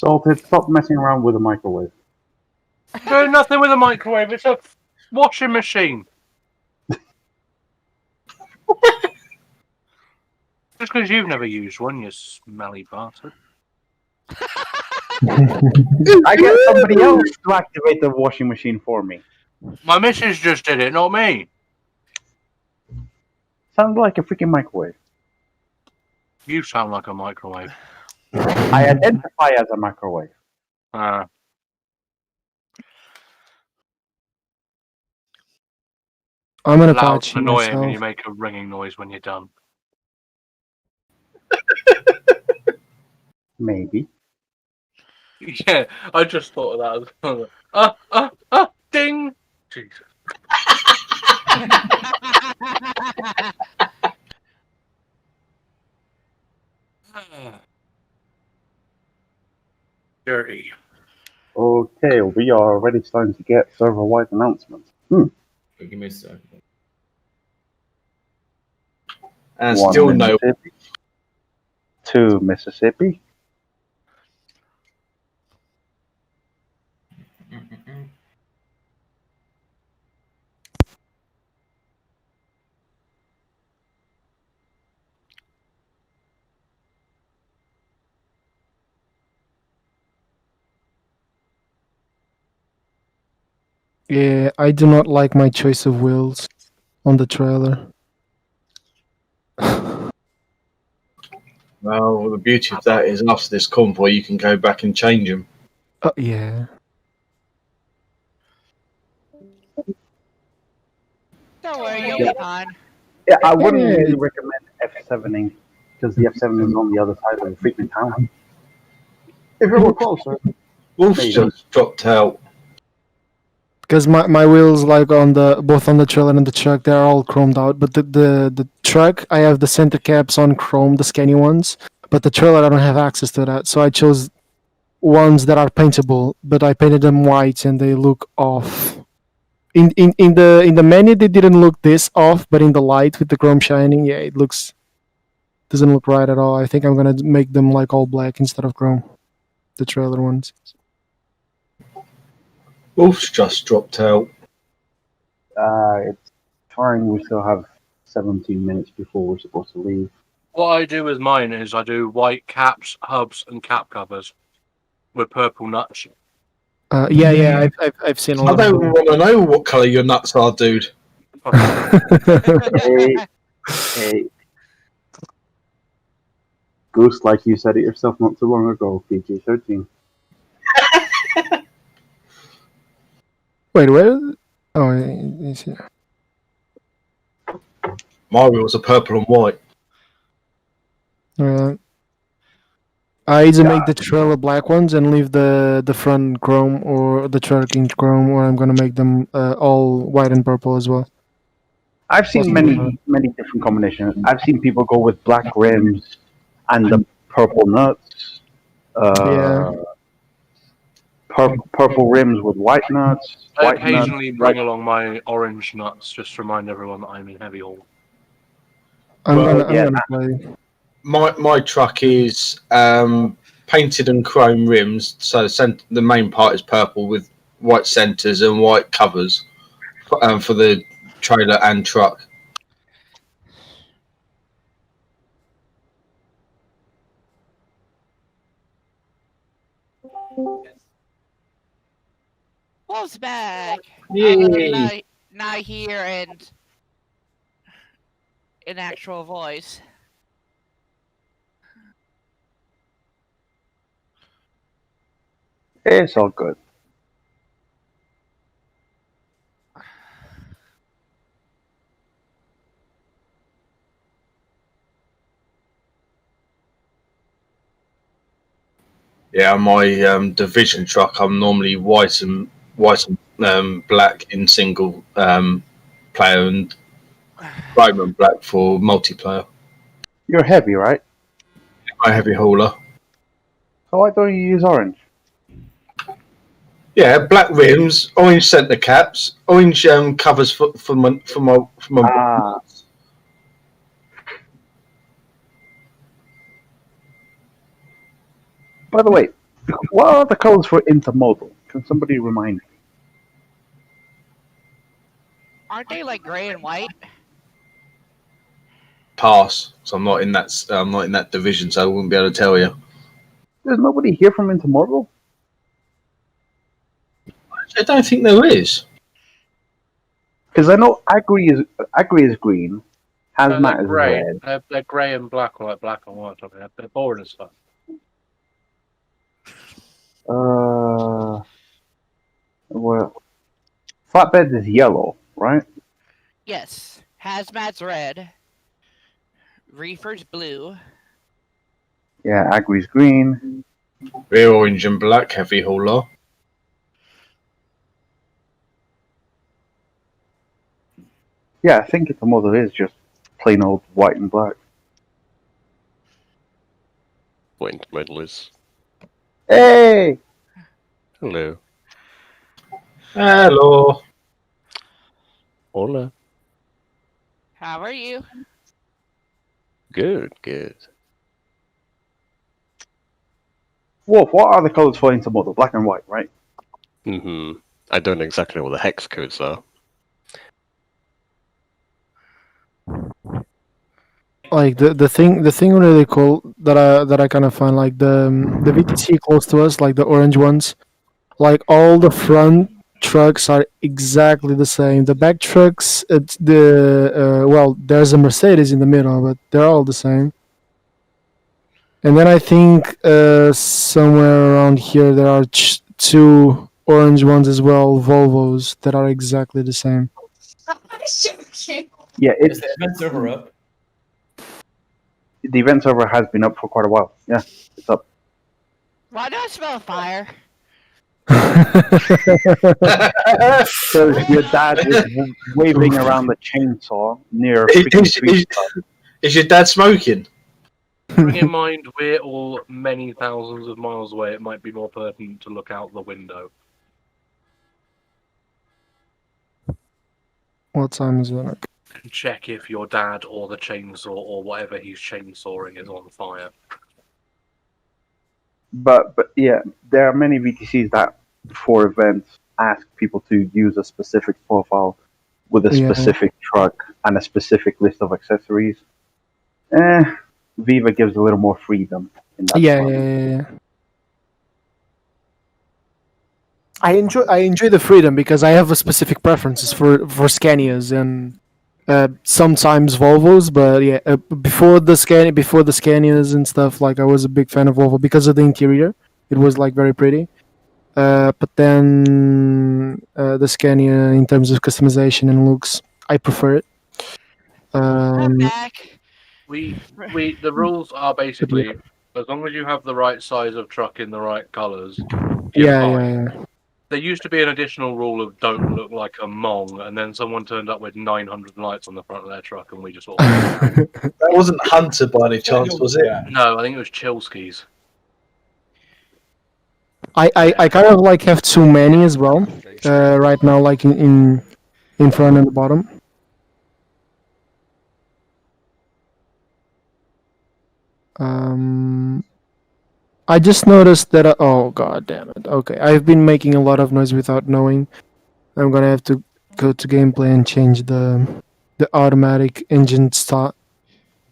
Salted, stop messing around with a microwave. There's nothing with a microwave. It's a washing machine. Just because you've never used one, you smelly bastard. I get somebody else to activate the washing machine for me. My missus just did it, not me. Sounds like a freaking microwave. You sound like a microwave. I identify as a microwave. I'm an Loud Apache and annoying, and myself. you make a ringing noise when you're done. Maybe. Yeah, I just thought of that. Ding! Jesus. Dirty. Okay, we are already starting to get server-wide announcements. Give me a second. And One still no. Mississippi. 2 Mississippi. Yeah, I do not like my choice of wheels on the trailer. Well, the beauty of that is after this convoy, you can go back and change them. Yeah. Don't worry, you'll Yeah. be fine. Yeah, I wouldn't really recommend F7ing because the F7 is on the other side of the freaking town. If it were closer. Wolf's Maybe. just dropped out. Because my wheels, like on the both on the trailer and the truck, they're all chromed out. But the truck, I have the center caps on chrome, the skinny ones. But the trailer, I don't have access to that, so I chose ones that are paintable. But I painted them white, and they look off. In the menu, they didn't look this off, but in the light with the chrome shining, yeah, it doesn't look right at all. I think I'm gonna make them like all black instead of chrome, the trailer ones. Wolf's just dropped out. It's fine. We still have 17 minutes before we're supposed to leave. What I do with mine is I do white caps, hubs, and cap covers with purple nuts. Yeah, I've seen a I lot don't of them. want to know what colour your nuts are, dude. Hey. Goose, like you said it yourself not too long ago, PG-13. Wait, where? Oh, is it? My wheels are purple and white. I either make the trailer black ones and leave the front chrome, or the truck in chrome, or I'm gonna make them all white and purple as well. I've seen many different combinations. I've seen people go with black rims and the purple nuts. Yeah. Purple rims with white nuts. I White occasionally nuts, bring white- along my orange nuts just to remind everyone that I'm in heavy haul. I'm Well, gonna play. My truck is painted and chrome rims, so the main part is purple with white centres and white covers for the trailer and truck. Wolf's back. Yay. Now here and in actual voice. It's all good. Yeah, my division truck, I'm normally white and black in single player and chrome and black for multiplayer. You're heavy, right? My heavy hauler. So why don't you use orange? Yeah, black rims, orange centre caps, orange covers for my By the way, What are the colors for intermodal? Can somebody remind me? Aren't they like gray and white? Pass. So I'm not in that. I'm not in that division, so I wouldn't be able to tell you. There's nobody here from intermodal. I don't think there is. Because I know Agri is green, Hazmat They're is grey. red. They're grey and black, or like black and white. I mean, they're boring as fuck. Well, Flatbed is yellow, right? Yes. Hazmat's red. Reefer's blue. Yeah, Agri's green. Rear orange and black heavy hauler. Yeah, I think intermodal is just plain old white and black. Point medalist. Hey! Hello. Hello. Hola. How are you? Good, good. Wolf, what are the colors for intermodal? Black and white, right? Mm-hmm. I don't know exactly what the hex codes are. Like the thing really cool that I kind of find, like the VTC close to us, like the orange ones, like all the front trucks are exactly the same. The back trucks, it's well, there's a Mercedes in the middle, but they're all the same. And then I think somewhere around here there are two orange ones as well, Volvos, that are exactly the same. Yeah, Is it's the event server up? the event server has been up for quite a while. Yeah, it's up. Why do I smell fire? So your dad is waving around the chainsaw near freaking street. Is your dad smoking? Bring in mind, we're all many thousands of miles away. It might be more pertinent to look out the window. What time is it? And check if your dad or the chainsaw or whatever he's chainsawing is on fire. But yeah, there are many VTCs that before events ask people to use a specific profile with a Yeah. specific truck and a specific list of accessories. Viva gives a little more freedom in that. Yeah, department. yeah. I enjoy the freedom because I have a specific preferences for Scanias and sometimes Volvos, but yeah, before the Scanias and stuff, like I was a big fan of Volvo because of the interior. It was like very pretty. But then the Scania, in terms of customization and looks, I prefer it. I'm back. The rules are basically, as long as you have the right size of truck in the right colours, you're Yeah, fine. yeah. There used to be an additional rule of don't look like a Mong, and then someone turned up with 900 lights on the front of their truck, and we just all. That wasn't Hunter by any chance, was it? Yeah. No, I think it was Chilskis. I kind of like have too many as well. Right now, like in front and the bottom. I just noticed that. Oh god damn it! Okay, I've been making a lot of noise without knowing. I'm gonna have to go to gameplay and change the automatic engine start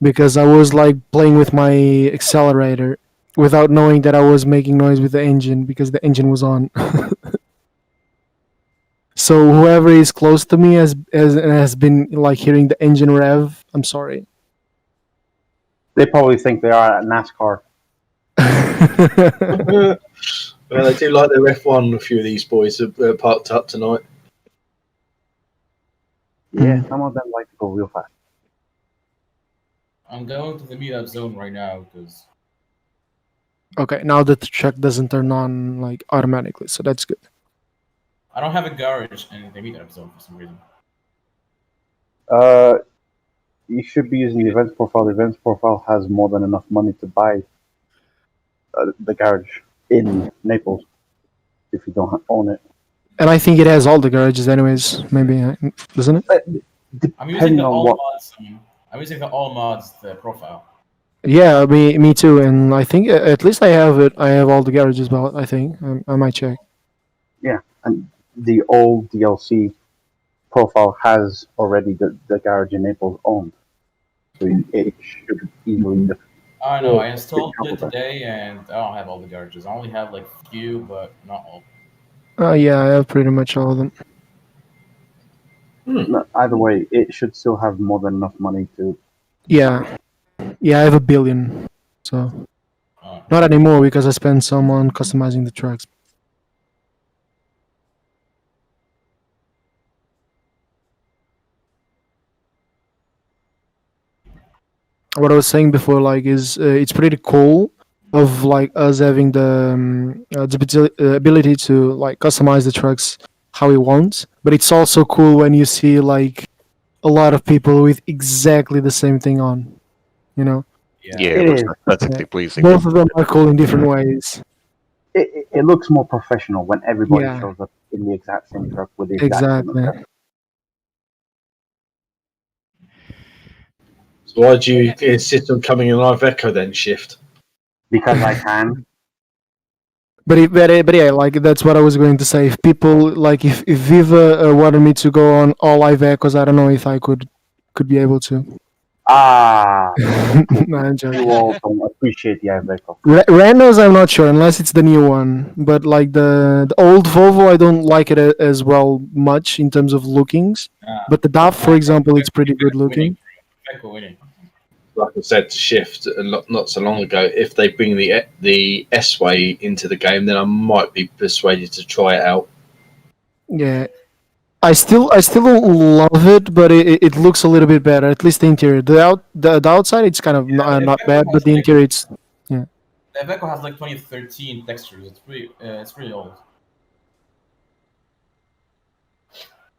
because I was like playing with my accelerator without knowing that I was making noise with the engine because the engine was on. So whoever is close to me has been like hearing the engine rev. I'm sorry. They probably think they are at NASCAR. Well, they do like their F1. A few of these boys are parked up tonight. Yeah, some of them like to go real fast. I'm going to the meetup zone right now because Okay, now that the truck doesn't turn on like automatically, so that's good. I don't have a garage in the meetup zone for some reason. You should be using the events profile. The events profile has more than enough money to buy the garage in Naples if you don't own it. And I think it has all the garages, anyways. Maybe doesn't it? I'm using Depending the on all what. mods. I'm using the all mods the profile. Yeah, me too. And I think at least I have it. I have all the garages built. I think I might check. And the old DLC profile has already the garage in Naples owned, so it should easily. I know. I Yeah, installed couple it times. today, and I don't have all the garages. I only have like few, but not all. Yeah, I have pretty much all of them. No, either way, it should still have more than enough money to. Yeah, yeah, I have 1 billion. So Oh. not anymore because I spent some on customizing the trucks. What I was saying before, like, is it's pretty cool of like us having the ability to like customize the trucks how we want. But it's also cool when you see like a lot of people with exactly the same thing on. You know, Yeah, It it looks is. aesthetically pleasing. both of them are cool in different ways. It looks more professional when everybody Yeah. shows up in the exact same truck with the exact same Exactly. effect. So why do you insist on coming in live echo then, Shift? Because I can. But yeah, like that's what I was going to say. If people like, if Viva wanted me to go on all live echoes, I don't know if I could be able to. Ah, No, I'm joking. you all don't appreciate the Iveco. Randos, I'm not sure unless it's the new one. But like the old Volvo, I don't like it as well much in terms of lookings. But the DAF, for example, it's pretty good looking. Iveco winning. Like I said to Shift not so long ago, if they bring the S-Way into the game, then I might be persuaded to try it out. Yeah, I still don't love it, but it looks a little bit better. At least the interior. The outside, it's kind of not bad, but the interior, it's The Iveco has like 2013 textures. It's pretty old.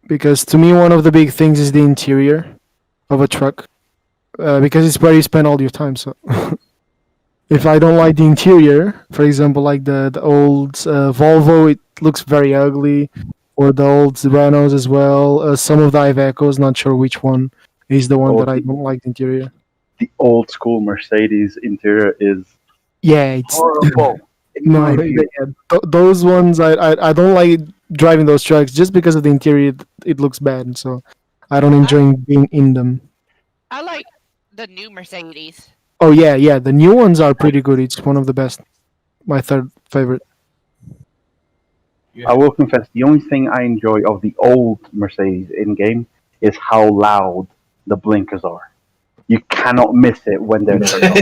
because to me one of the big things is the interior of a truck, because it's where you spend all your time. So if I don't like the interior, for example, like the old Volvo, it looks very ugly, or the old Renaults as well. Some of the Ivecos, not sure which one is the one that I don't like the interior. The old school Mercedes interior is Yeah, it's horrible. in no, my view. those ones I don't like driving those trucks just because of the interior. It looks bad, so I don't enjoy being in them. I like the new Mercedes. Oh yeah, the new ones are pretty good. It's one of the best. My third favorite. I will confess, the only thing I enjoy of the old Mercedes in game is how loud the blinkers are. You cannot miss it when they're turned on.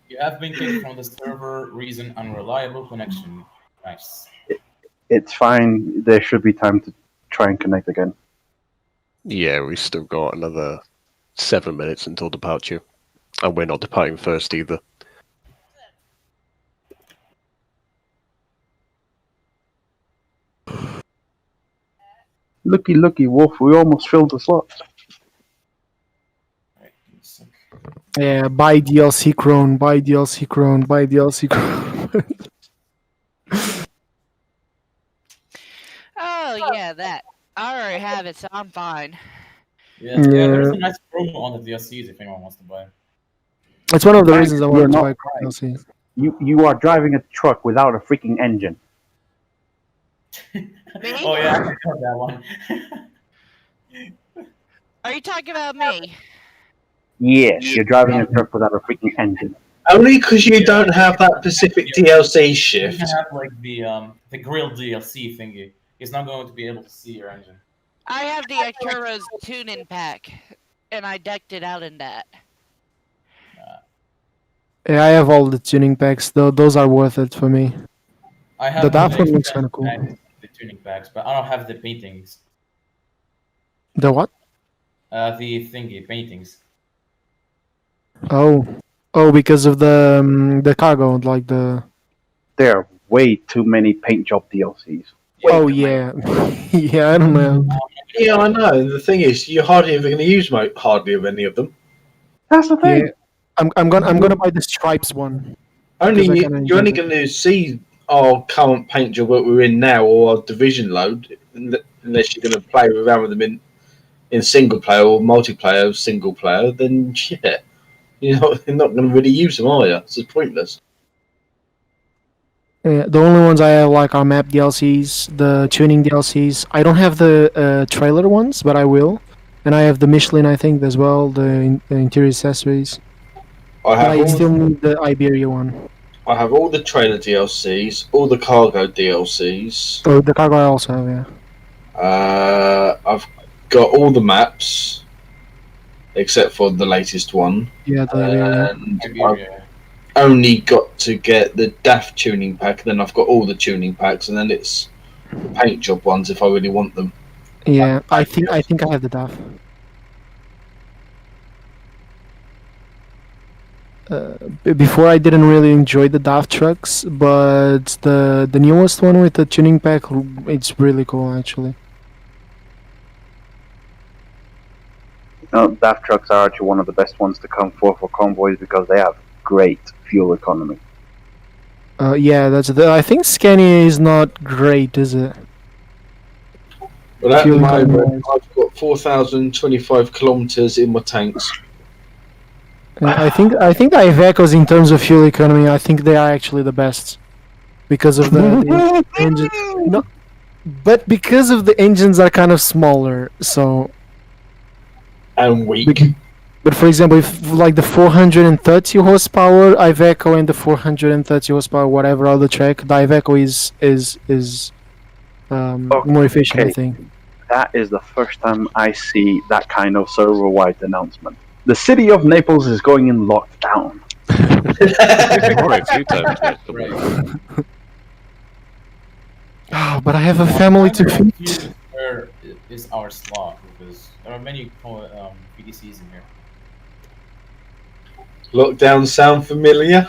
You have been kicked from the server. Reason unreliable connection. Nice. It's fine. There should be time to try and connect again. Yeah, we still got another 7 minutes until departure. And we're not departing first either. Looky, Wolf, we almost filled the slots. Right, give me a sec. Yeah, buy DLC Crone, buy DLC Crone, buy DLC Crone. Oh yeah, that. I already have it, so I'm fine. Yeah, there's Yeah. a nice promo on the DLCs if anyone wants to buy. That's one of the reasons I You're wanted to not buy DLC. You are driving a truck without a freaking engine. Me? Oh yeah, I forgot that one. Are you talking about me? Yes, you're driving a truck without a freaking engine. Only because you don't have that Pacific DLC You Shift. can have like the grill DLC thingy. He's not going to be able to see your engine. I have the Acura's tuning pack, and I decked it out in that. Yeah, I have all the tuning packs. Though those are worth it for me. I have The all DAF one looks kinda cool. packs, the tuning packs, but I don't have the paintings. The what? The thingy paintings. Oh, because of the cargo, like the. There are way too many paint job DLCs. Oh yeah, yeah. I don't know. Yeah, I know. And the thing is, you're hardly ever going to use hardly of any of them. That's the thing. Yeah, I'm gonna buy the stripes one. Only Because I kinda you're only enjoy going to see our current paint job that we're in now, or our division load, unless you're going to play around with them in single player or multiplayer single player, then yeah, you're not going to really use them, are you? It's just pointless. The only ones I have like are map DLCs, the tuning DLCs. I don't have the trailer ones, but I will. And I have the Michelin, I think, as well, the interior accessories. I But have I all still need the Iberia one. I have all the trailer DLCs, all the cargo DLCs. Oh, the cargo I also have, yeah. I've got all the maps, except for the latest one. Yeah, the Iberia. And I've Iberia. only got to get the DAF tuning pack, and then I've got all the tuning packs, and then it's the paint job ones if I really want them. Yeah, I think I have the DAF. Before I didn't really enjoy the DAF trucks, but the newest one with the tuning pack, it's really cool actually. DAF trucks are actually one of the best ones to come for convoys because they have great fuel economy. Yeah, I think Scania is not great, is it? But at the Fuel moment, economy. I've got 4,025 kilometers in my tanks. I think the Ivecos in terms of fuel economy, I think they are actually the best because of the engine. No, but because of the engines are kind of smaller, so. And weak. But for example, if like the 430 horsepower Iveco and the 430 horsepower whatever other track, the Iveco is more efficient, I Okay. think. That is the first time I see that kind of server-wide announcement. The city of Naples is going in lockdown. Already a few times, mate. Right. Oh, but I have a family to I'm feed. confused where is our slot because there are many PDCs in here. Lockdown sound familiar?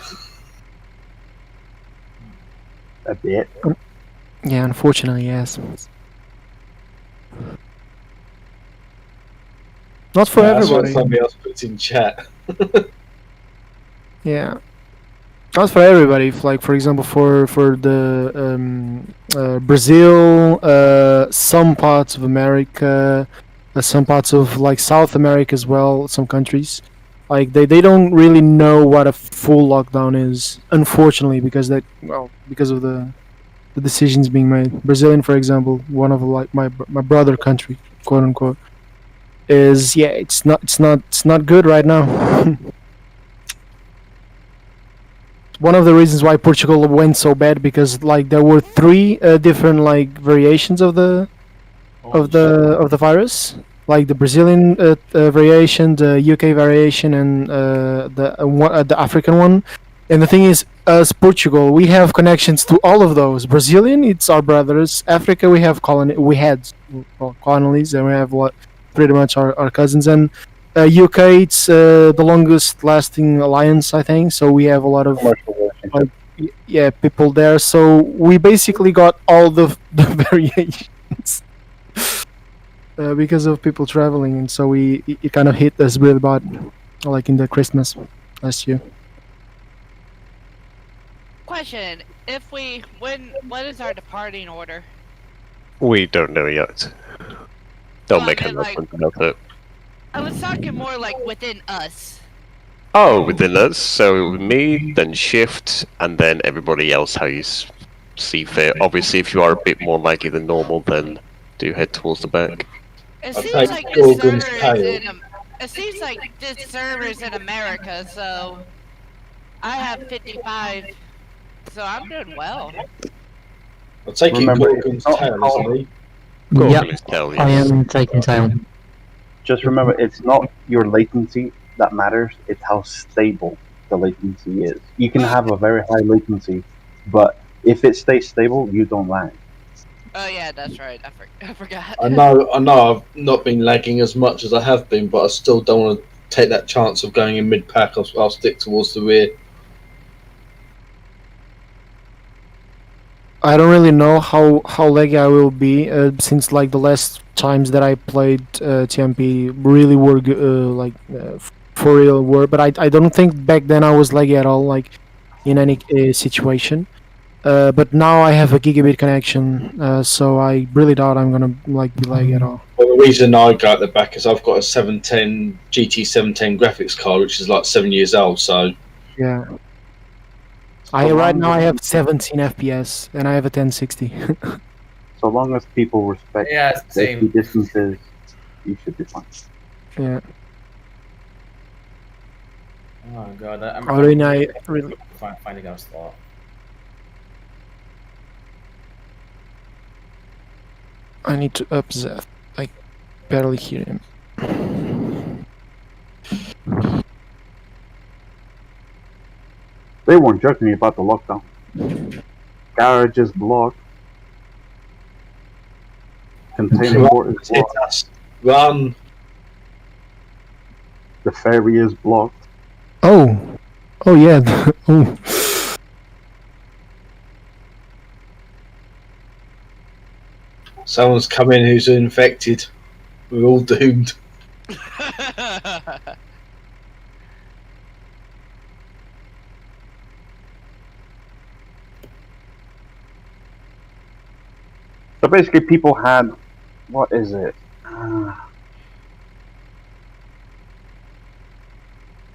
A bit. Yeah, unfortunately, yes. Not for That's what everybody. somebody else puts in chat. Yeah, not for everybody. Like for example, for the Brazil, some parts of America, some parts of like South America as well. Some countries, like they don't really know what a full lockdown is. Unfortunately, because because of the decisions being made. Brazilian, for example, one of like my brother country, quote unquote, is it's not good right now. One of the reasons why Portugal went so bad because like there were three different like variations of the virus, like the Brazilian variation, the UK variation, and the African one. And the thing is, as Portugal, we have connections to all of those. Brazilian, it's our brothers. Africa, we had colonies, and we have pretty much our cousins. And UK, it's the longest lasting alliance, I think. So we have a lot of people there. So we basically got all the variations because of people traveling, and so it kind of hit us really bad, like in the Christmas last year. Question: what is our departing order? We don't know yet. They'll Well, make I an mean, announcement about it. I was talking more like within us. Oh, within us. So me, then Shift, and then everybody else how you see fit. Obviously, if you are a bit more likely than normal, then do head towards the back. It I'll seems take like Gorgon's this tail. server is it seems like this server is in America, so I have 55, so I'm doing well. I'll take Remember, Gorgon's it's not tail, how- isn't he? Go Yep, on, please tell I yes. am taking tail. Just remember, it's not your latency that matters, it's how stable the latency is. You can have a very high latency, but if it stays stable, you don't lag. Oh yeah, that's right. I forgot. I know I've not been lagging as much as I have been, but I still don't want to take that chance of going in mid-pack. I'll stick towards the rear. I don't really know how laggy I will be since like the last times that I played TMP really were for real were, but I don't think back then I was laggy at all, like in any situation. But now I have a gigabit connection, so I really doubt I'm gonna like be lag at all. Well, the reason I go at the back is I've got a 710 GT 710 graphics card, which is like 7 years old. So Yeah. So Right long now I as- have 17 FPS and I have a 1060. So long as people respect Yeah, safety same. distances, you should be fine. Yeah. Oh god, I'm Already really. finding out slot. I need to up Zeth. I barely hear him. They weren't joking about the lockdown. Garage is blocked. Container port is hit blocked. us. Run. The ferry is blocked. Oh. Oh yeah. Oh. Someone's come in who's infected. We're all doomed. So basically, people had, what is it?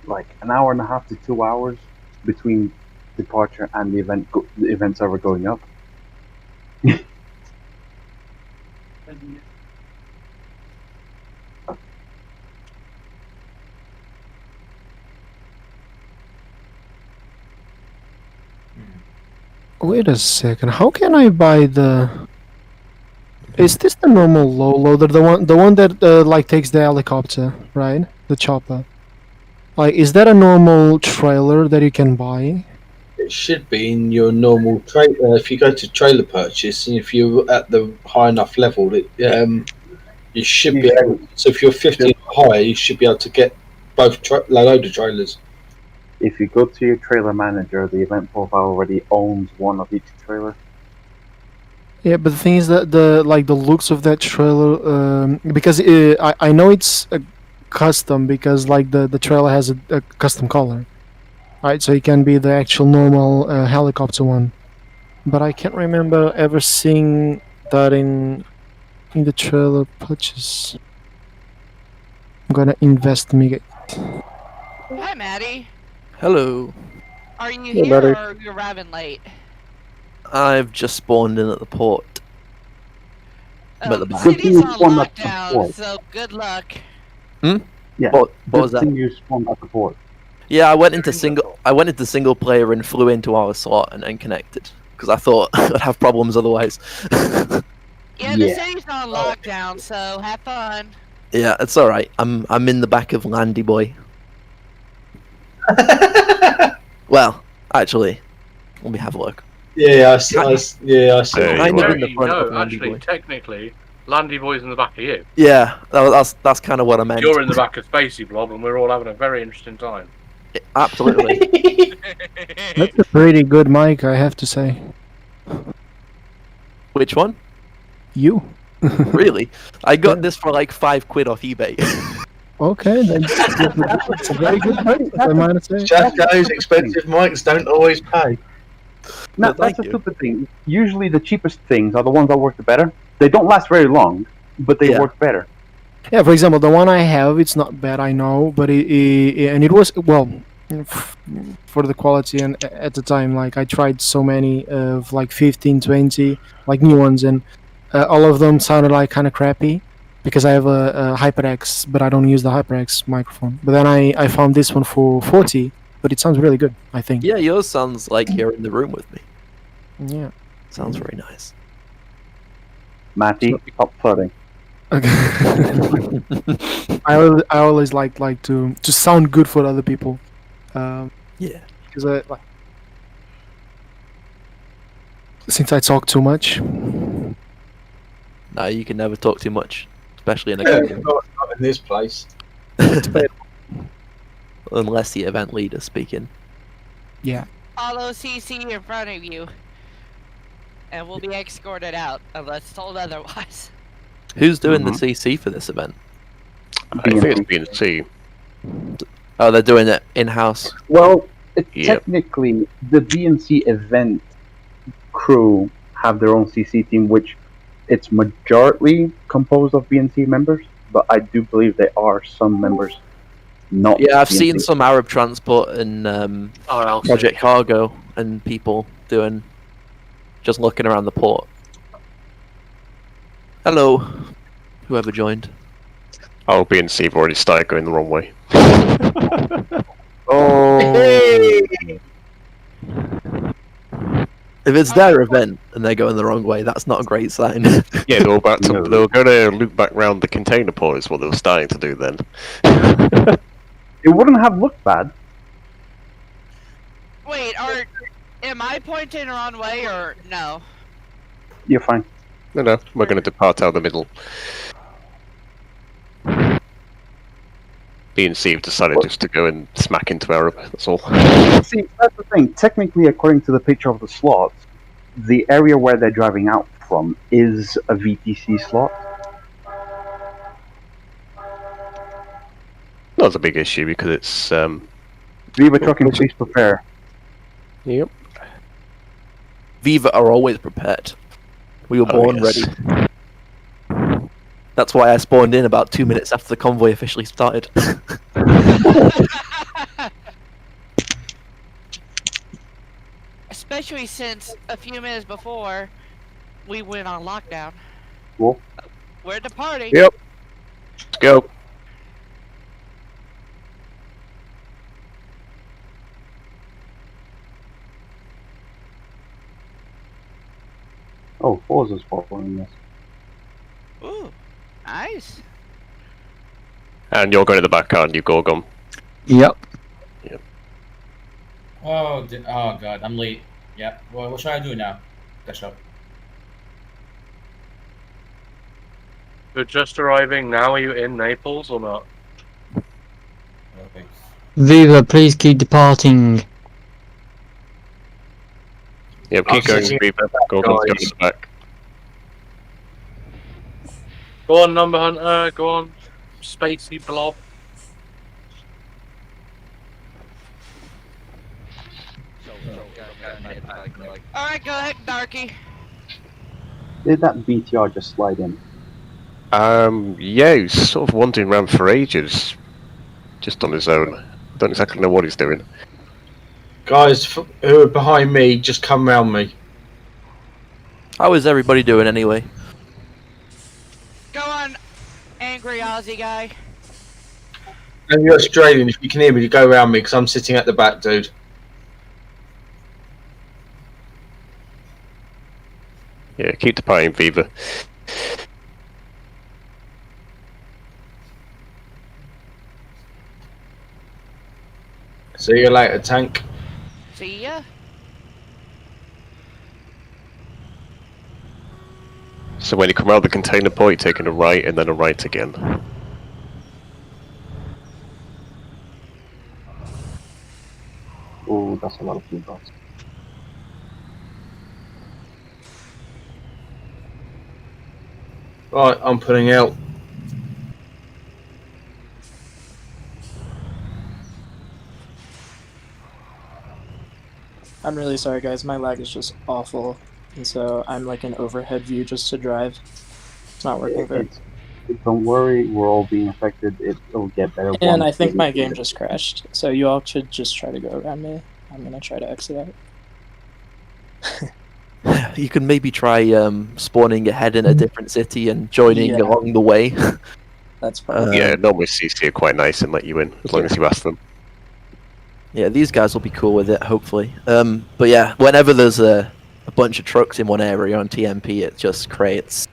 Like an hour and a half to 2 hours between departure and the event server going up. Wait a second. How can I buy the? Is this the normal low loader? The one that like takes the helicopter, right? The chopper. Like, is that a normal trailer that you can buy? It should be in your normal if you go to trailer purchase, and if you're at the high enough level, you should be able. So if you're 50 high, you should be able to get both loader trailers. If you go to your trailer manager, the event profile already owns one of each trailer. Yeah, but the thing is that the looks of that trailer, because I know it's a custom because like the trailer has a custom color, right? So it can be the actual normal helicopter one, but I can't remember ever seeing that in the trailer purchase. I'm gonna investigate. Hi, Maddie. Hello. Are you Hey, here Maddie. or are you arriving late? I've just spawned in at the port. I'm at the back. Good City's thing you on spawned at the lockdown, port. so good luck. Yeah. What was Good that? thing you spawned at the port. Yeah, I went into single player and flew into our slot and then connected because I thought I'd have problems otherwise. Yeah, the Yeah. city's on lockdown, so have fun. Yeah, it's all right. I'm in the back of Landy Boy. Well, actually, let me have a look. Yeah, I see. There Kind you of are. in the front of No, Landy actually, Boy. technically, Landy Boy's in the back of you. Yeah, that's kind of what I meant. You're in the back of Spacey Blob, and we're all having a very interesting time. Absolutely. That's a pretty good mic, I have to say. Which one? You? Really? I got this for like £5 off eBay. Okay, then it's a very good mic, I might say. Just those expensive mics don't always pay. No, Well, thank that's a you. stupid thing. Usually the cheapest things are the ones that work the better. They don't last very long, but they Yeah. work better. Yeah, for example, the one I have, it's not bad, I know, but it was, well, for the quality and at the time, like I tried so many of like 15, 20, like new ones, and all of them sounded like kind of crappy because I have a HyperX, but I don't use the HyperX microphone. But then I found this one for 40, but it sounds really good, I think. Yeah, yours sounds like you're in the room with me. Yeah. Sounds very nice. Matty, stop flirting. Okay. I always like to sound good for other people. Yeah. Because since I talk too much. No, you can never talk too much, especially in a Yeah, game. not in this place. Unless the event leader's speaking. Yeah. Follow CC in front of you, and we'll be escorted out unless told otherwise. Who's doing the CC for this event? I think it's BNC. Oh, they're doing it in-house. Well, Yep. technically, the BNC event crew have their own CC team, which it's majority composed of BNC members, but I do believe there are some members not. Yeah, I've BNC. seen some Arab transport and Oh, Project Cargo and people doing just looking around the port. Hello, whoever joined. Oh, BNC have already started going the wrong way. Oh, If it's their event and they're going the wrong way, that's not a great sign. Yeah, they were about to. No. They were going to loop back round the container port. Is what they were starting to do then. it wouldn't have looked bad. Wait, am I pointing the wrong way or no? You're fine. No, we're going to depart out the middle. BNC have decided just to go and smack into Arab. That's all. See, that's the thing. Technically, according to the picture of the slots, the area where they're driving out from is a VTC slot. Not a big issue because it's. Viva Trucking, please prepare. Yep. Viva are always prepared. We were Oh, born yes. ready. That's why I spawned in about 2 minutes after the convoy officially started. Especially since a few minutes before we went on lockdown. Cool. We're the party. Yep. Let's go. Oh, Forza's following this. Ooh, nice. And you're going to the back, aren't you, Gorgon? Yep. Oh, oh god, I'm late. Yep. Well, what should I do now? Catch up. You're just arriving now. Are you in Naples or not? Okay. Viva, please keep departing. Yep, I'm keep going, sitting Reaper. Gorgon's going guys. to the back. Go on, Number Hunter. Go on, Spacey Blob. Alright, go ahead, Darky. Did that BTR just slide in? Yeah, he's sort of wandering around for ages, just on his own. Don't exactly know what he's doing. Guys who are behind me, just come round me. How is everybody doing anyway? Go on, angry Aussie guy. And you're Australian, if you can hear me, you go round me because I'm sitting at the back, dude. Yeah, keep departing, Viva. See you later, tank. See ya. So when you come around the container port, you're taking a right and then a right again. Oh, that's a lot of feedback. Right, I'm putting out. I'm really sorry, guys. My lag is just awful, and so I'm like an overhead view just to drive. It's not working very. Don't worry, we're all being affected. It'll get better. And once I think we- my game just crashed, so you all should just try to go around me. I'm gonna try to exit out. You can maybe try spawning ahead in a different city and joining Yeah. along the way. That's probably. Yeah, normally CC are quite nice and let you in, as long as you ask them. Yeah, these guys will be cool with it, hopefully. But yeah, whenever there's a bunch of trucks in one area on TMP, it just creates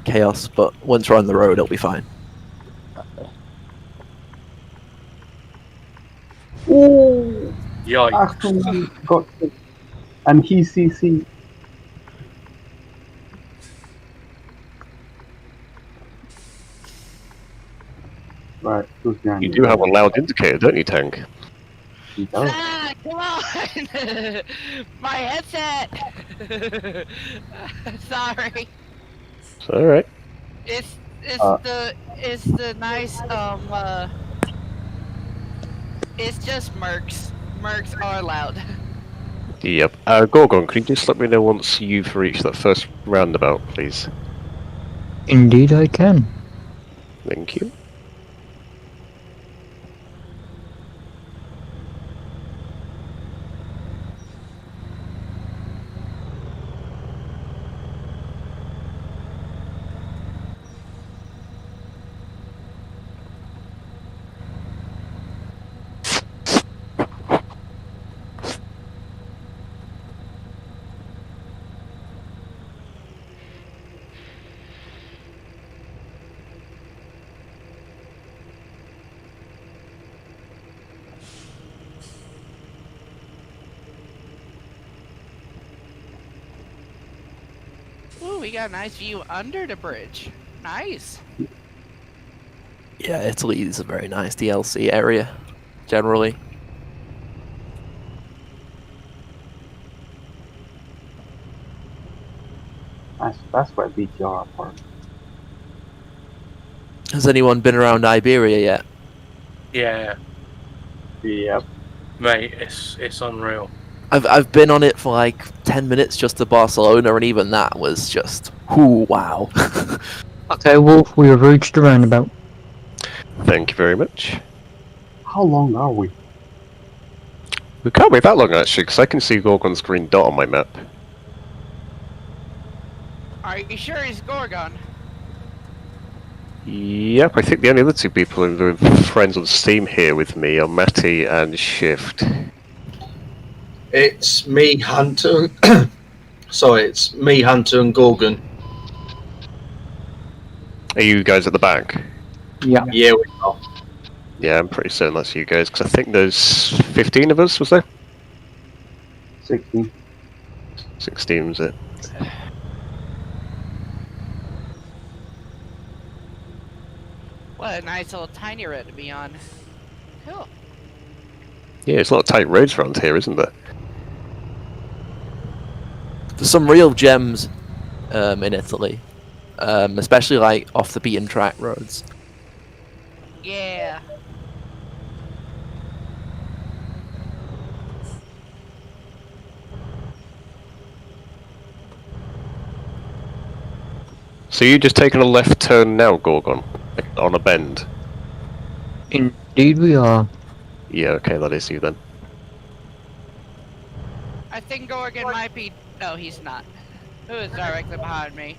chaos. But once we're on the road, it'll be fine. Ooh, Yikes. Achtung, got it. And he CC. Right, who's behind You me? do have a loud indicator, don't you, Tank? He does. Ah, come on! My headset! Sorry. It's alright. It's Uh. the nice it's just mercs. Mercs are loud. Yep. Gorgon, can you just let me know once you've reached that first roundabout, please? Indeed, I can. Thank you. Ooh, we got a nice view under the bridge. Nice. Yeah, Italy is a very nice DLC area, generally. That's where BTR park. Has anyone been around Iberia yet? Yeah, Yep. mate, it's unreal. I've been on it for like 10 minutes just to Barcelona, and even that was just, ooh, wow. Okay, Wolf, we have reached the roundabout. Thank you very much. How long are we? We can't wait that long, actually, because I can see Gorgon's green dot on my map. Are you sure it's Gorgon? Yep, I think the only other two people who are friends on Steam here with me are Matty and Shift. It's me, Hunter. Sorry, it's me, Hunter, and Gorgon. Are you guys at the back? Yeah. Yeah, we are. Yeah, I'm pretty certain that's you guys, because I think there's 15 of us, was there? 16. 16, was it? What a nice little tiny road to be on. Cool. Yeah, there's a lot of tight roads around here, isn't there? There's some real gems in Italy, especially like off the beaten track roads. Yeah. So you just taking a left turn now, Gorgon? On a bend? Indeed, we are. Yeah, okay, that is you then. I think Gorgon might be. No, he's not. Who is directly behind me?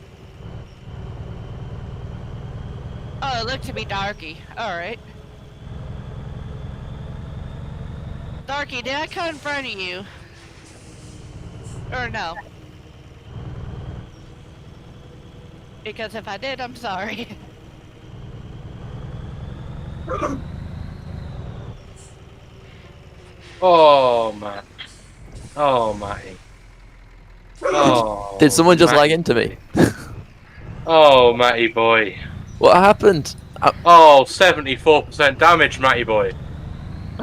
Oh, it looked to be Darky. Alright. Darky, did I come in front of you? Or no? Because if I did, I'm sorry. Oh man. Oh Matty. Oh. Did someone just Matty. lag into me? Oh Matty boy. What happened? Oh, 74% damage, Matty boy.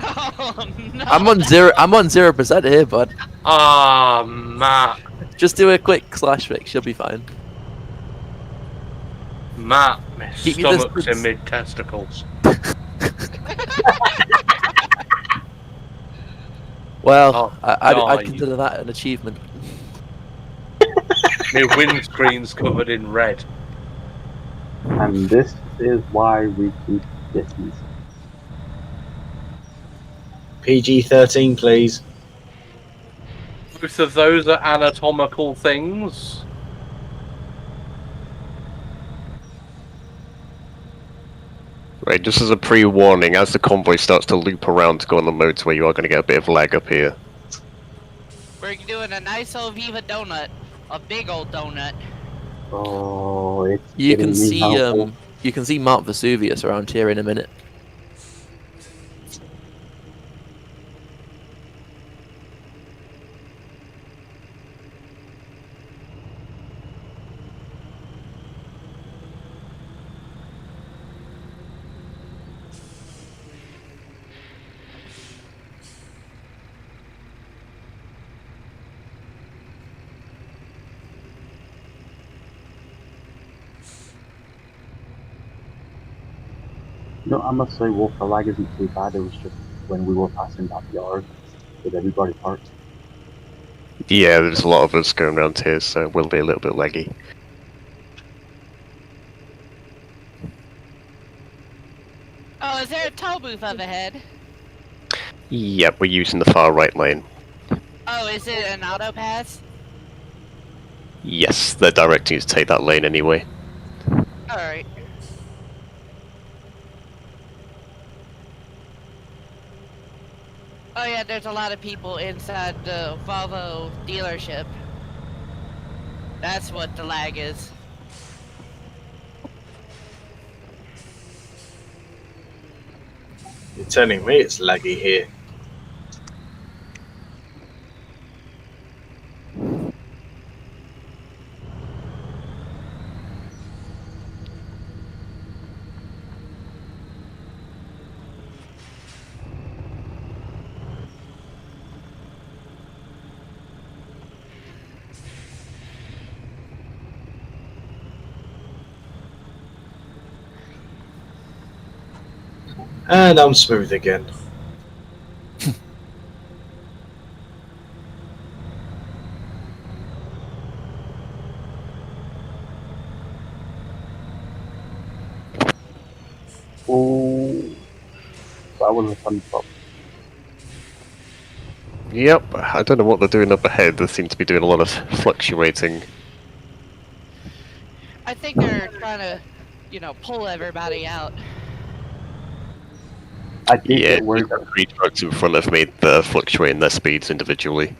Oh no! I'm on 0% here, bud. Ah, Matt. Just do a quick slash fix, you'll be fine. Matt, my Keep your stomach's distance. in mid testicles. Well, Oh, I'd no, consider that an achievement. My windscreen's covered in red. And this is why we keep distance. PG-13, please. Both of those are anatomical things. Right, just as a pre-warning, as the convoy starts to loop around to go on the motorway, you are going to get a bit of lag up here. We're doing a nice old Viva donut. A big old donut. Oh, it's You getting can me see now. you can see Mount Vesuvius around here in a minute. No, I must say, Wolf, the lag isn't too bad. It was just when we were passing that yard with everybody parked. Yeah, there's a lot of us going around here, so it will be a little bit laggy. Oh, is there a toll booth up ahead? Yep, we're using the far right lane. Oh, is it an auto pass? Yes, they're directing you to take that lane anyway. Alright. Oh yeah, there's a lot of people inside the Volvo dealership. That's what the lag is. You're telling me it's laggy here. And I'm smooth again. Oh, that was a fun stop. Yep, I don't know what they're doing up ahead. They seem to be doing a lot of fluctuating. I think they're trying to, you know, pull everybody out. I think Yeah, it worked. there's 3 trucks in front of me that are fluctuating their speeds individually.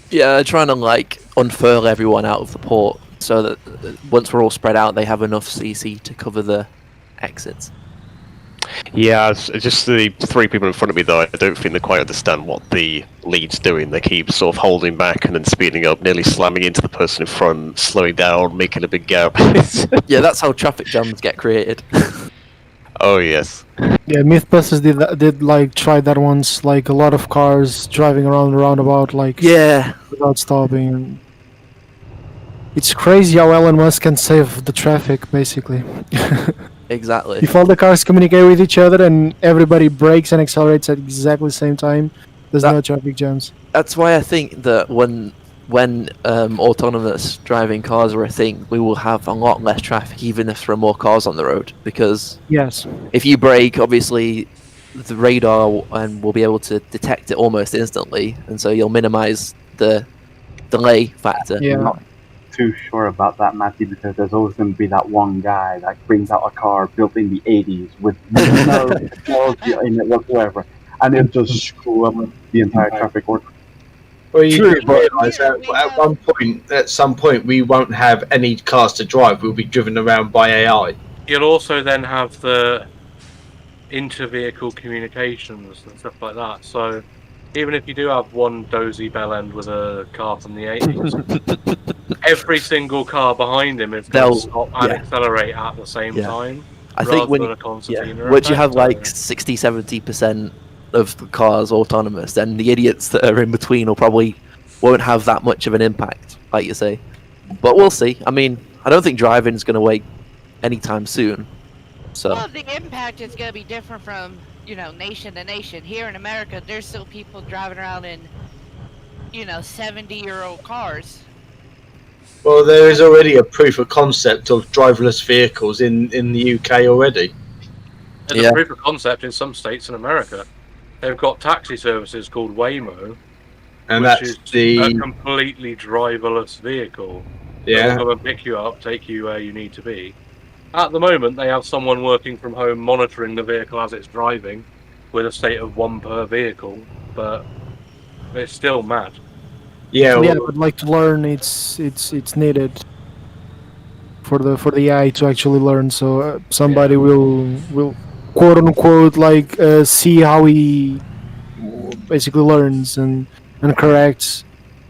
Yeah, they're trying to like unfurl everyone out of the port so that once we're all spread out, they have enough CC to cover the exits. Yeah, it's just the 3 people in front of me though, I don't think they quite understand what the lead's doing. They keep sort of holding back and then speeding up, nearly slamming into the person in front, slowing down, making a big gap. Yeah, that's how traffic jams get created. Oh yes. Yeah, Mythbusters did like try that once. Like a lot of cars driving around the roundabout, like Yeah, without stopping. It's crazy how Elon Musk can save the traffic, basically. exactly. If all the cars communicate with each other and everybody brakes and accelerates at exactly the same time, there's no traffic jams. That's why I think that when autonomous driving cars are a thing, we will have a lot less traffic, even if there are more cars on the road. Because Yes. if you brake, obviously the radar will be able to detect it almost instantly, and so you'll minimize the delay factor. Yeah. I'm not too sure about that, Matty, because there's always going to be that one guy that brings out a car built in the 80s with no technology in it whatsoever, and it'll just screw up the entire traffic order. Well, you True, do but- realise that at some point, we won't have any cars to drive. We'll be driven around by AI. You'll also then have the inter-vehicle communications and stuff like that. So even if you do have one dozy bell end with a car from the 80s, every single car behind him is going They'll- to stop and yeah. accelerate at the same Yeah. time. I think rather when than a concertina once you have effect, like 60-70% of the cars autonomous, then the idiots that are in between won't have that much of an impact, like you say. But we'll see. I mean, I don't think driving is going to wait anytime soon. So Well, the impact is going to be different from, you know, nation to nation. Here in America, there's still people driving around in, you know, 70-year-old cars. Well, there is already a proof of concept of driverless vehicles in the UK already. There's Yeah. a proof of concept in some states in America. They've got taxi services called Waymo, And which that's is a the completely driverless vehicle. yeah. They'll come and pick you up, take you where you need to be. At the moment, they have someone working from home monitoring the vehicle as it's driving, with a state of 1 per vehicle, but it's still mad. Yeah, Yeah, well, but like to learn, it's needed for the AI to actually learn. So somebody will quote unquote like see how he basically learns and corrects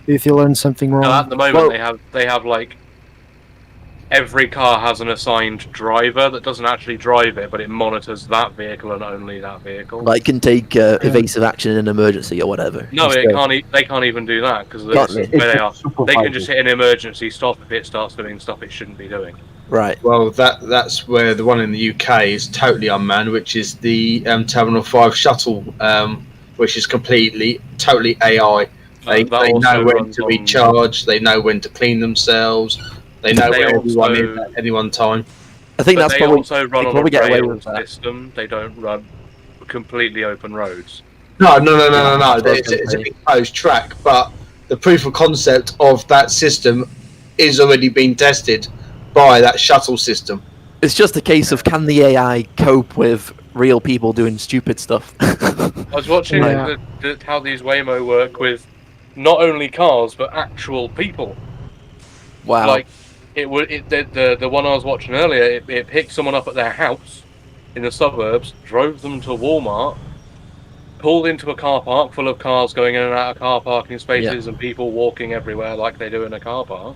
if he learns something wrong. Now, at the moment, Well- they have like every car has an assigned driver that doesn't actually drive it, but it monitors that vehicle and only that vehicle. like can take evasive action in an emergency or whatever. No, it instead. can't. They can't even do that because Can't where they? they are. They supervisor. can just hit an emergency stop if it starts doing stuff it shouldn't be doing. Right. well, that's where the one in the UK is totally unmanned, which is the Terminal 5 shuttle, which is totally AI. They That know also when runs to on- recharge. They know when to clean themselves. They know They where everyone is also- at any one time. I think But that's they probably also run they on probably a get away rail with that. system. They don't run completely open roads. No. that's what I was It's gonna a say. big closed track, but the proof of concept of that system is already being tested by that shuttle system. It's just a case of can the AI cope with real people doing stupid stuff? I was watching Yeah. how these Waymo work with not only cars but actual people. Wow. Like the one I was watching earlier, it picked someone up at their house in the suburbs, drove them to Walmart, pulled into a car park full of cars going in and out of car parking spaces and people walking everywhere like they do in a car park.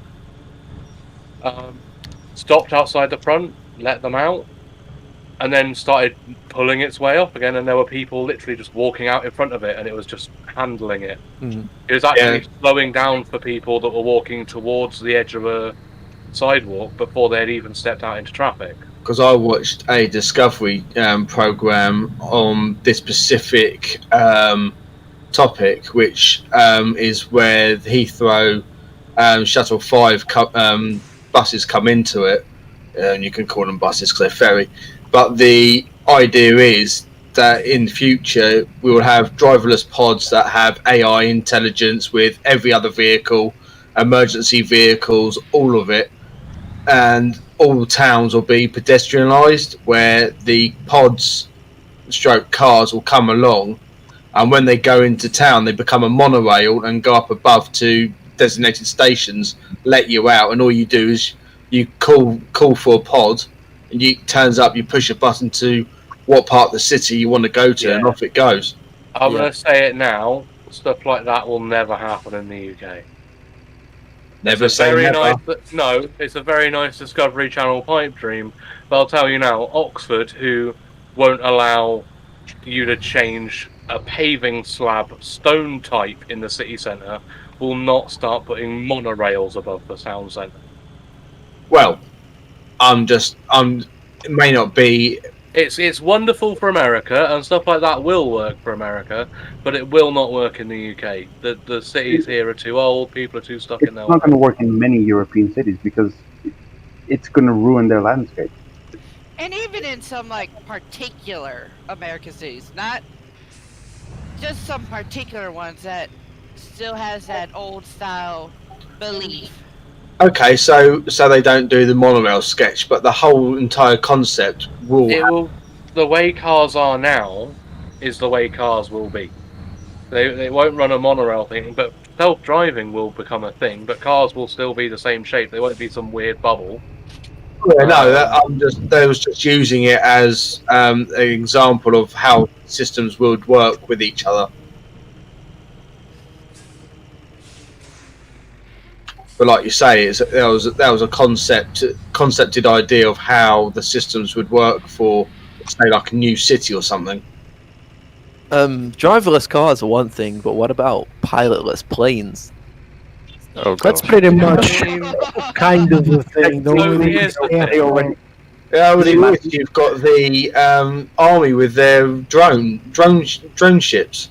Stopped outside the front, let them out, and then started pulling its way up again, and there were people literally just walking out in front of it, and it was just handling it. Mhm. It was actually slowing down for people that were walking towards the edge of a sidewalk before they'd even stepped out into traffic. Because I watched a Discovery program on this specific topic, which is where the Heathrow Shuttle 5 buses come into it. And you can call them buses because they're ferry. But the idea is that in the future we will have driverless pods that have AI intelligence with every other vehicle, emergency vehicles, all of it. And all towns will be pedestrianised, where the pods stroke cars will come along, and when they go into town they become a monorail and go up above to designated stations, let you out, and all you do is you call for a pod, and it turns up, you push a button to what part of the city you want to go to, and off it goes. I'm going to say it now, stuff like that will never happen in the UK. Never It's a say very never. No, it's a very nice Discovery Channel pipe dream. But I'll tell you now, Oxford, who won't allow you to change a paving slab stone type in the city centre, will not start putting monorails above the town centre. Well, it may not be. It's wonderful for America, and stuff like that will work for America, but it will not work in the UK. The cities here are too old, people are too stuck in their It's not going to work in many European cities because it's going to ruin their landscape. And even in some like particular American cities, not just some particular ones that still has that old style belief. Okay, so they don't do the monorail sketch, but the whole entire concept will. The way cars are now is the way cars will be. They won't run a monorail thing, but self-driving will become a thing. But cars will still be the same shape. They won't be some weird bubble. Yeah, no, I was just using it as an example of how systems would work with each other. But like you say, that was a concepted idea of how the systems would work for, say, like a new city or something. Driverless cars are one thing, but what about pilotless planes? Oh, That's gosh. pretty much kind of the thing. The So only here's the thing thing. already. Yeah, you've got the army with their drone ships,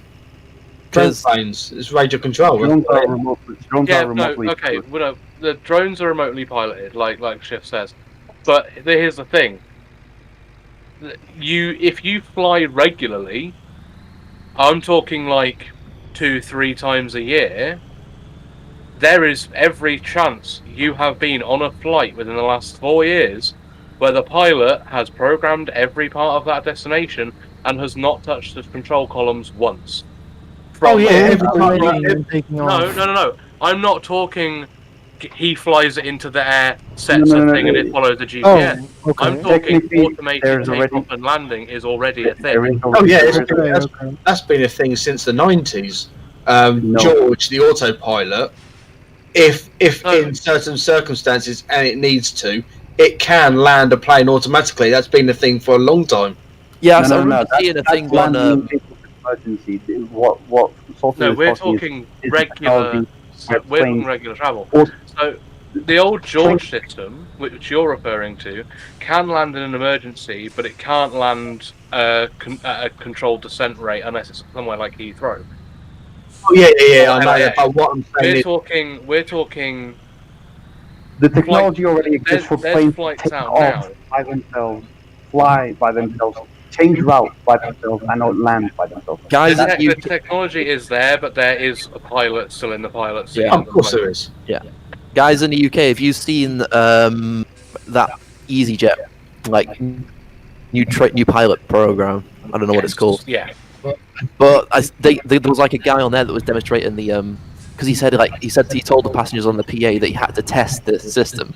drone 'Cause- planes. It's radio control. Drones are remotely. Okay. Well, the drones are remotely piloted, like Schiff says. But here's the thing: if you fly regularly, I'm talking like 2-3 times a year. There is every chance you have been on a flight within the last 4 years where the pilot has programmed every part of that destination and has not touched the control columns once. Oh, yeah, Every every landing time- and taking No, off. no. I'm not talking. He flies it into the air, sets No, a no, thing, no. and it follows the GPS. Oh, okay. I'm talking Technically, automated there's takeoff already- and landing is already a There thing. is Oh yeah, Okay. that's been a thing since the 90s. No. George, the autopilot, if No. in certain circumstances and it needs to, it can land a plane automatically. That's been a thing for a long time. Yeah, No, so I no, no, remember seeing a that's thing on. landing in case of emergency. What software No, is we're talking talking is regular. technology. We're talking planes. regular travel. Or- So the old George system, which you're referring to, can land in an emergency, but it can't land at a controlled descent rate unless it's somewhere like Heathrow. Oh yeah. I know Yeah. that. But what I'm saying We're talking. The technology already There's exists for planes to flights take out off now. by themselves, fly by themselves, change routes by themselves, and not land by themselves. Guys, The, you, the technology is there, but there is a pilot still in the pilot seat. Yeah. at of the course there moment. is. guys in the UK, have you seen that EasyJet like new pilot program? I don't know what it's called, Yeah. but there was like a guy on there that was demonstrating the because he told the passengers on the PA that he had to test the system,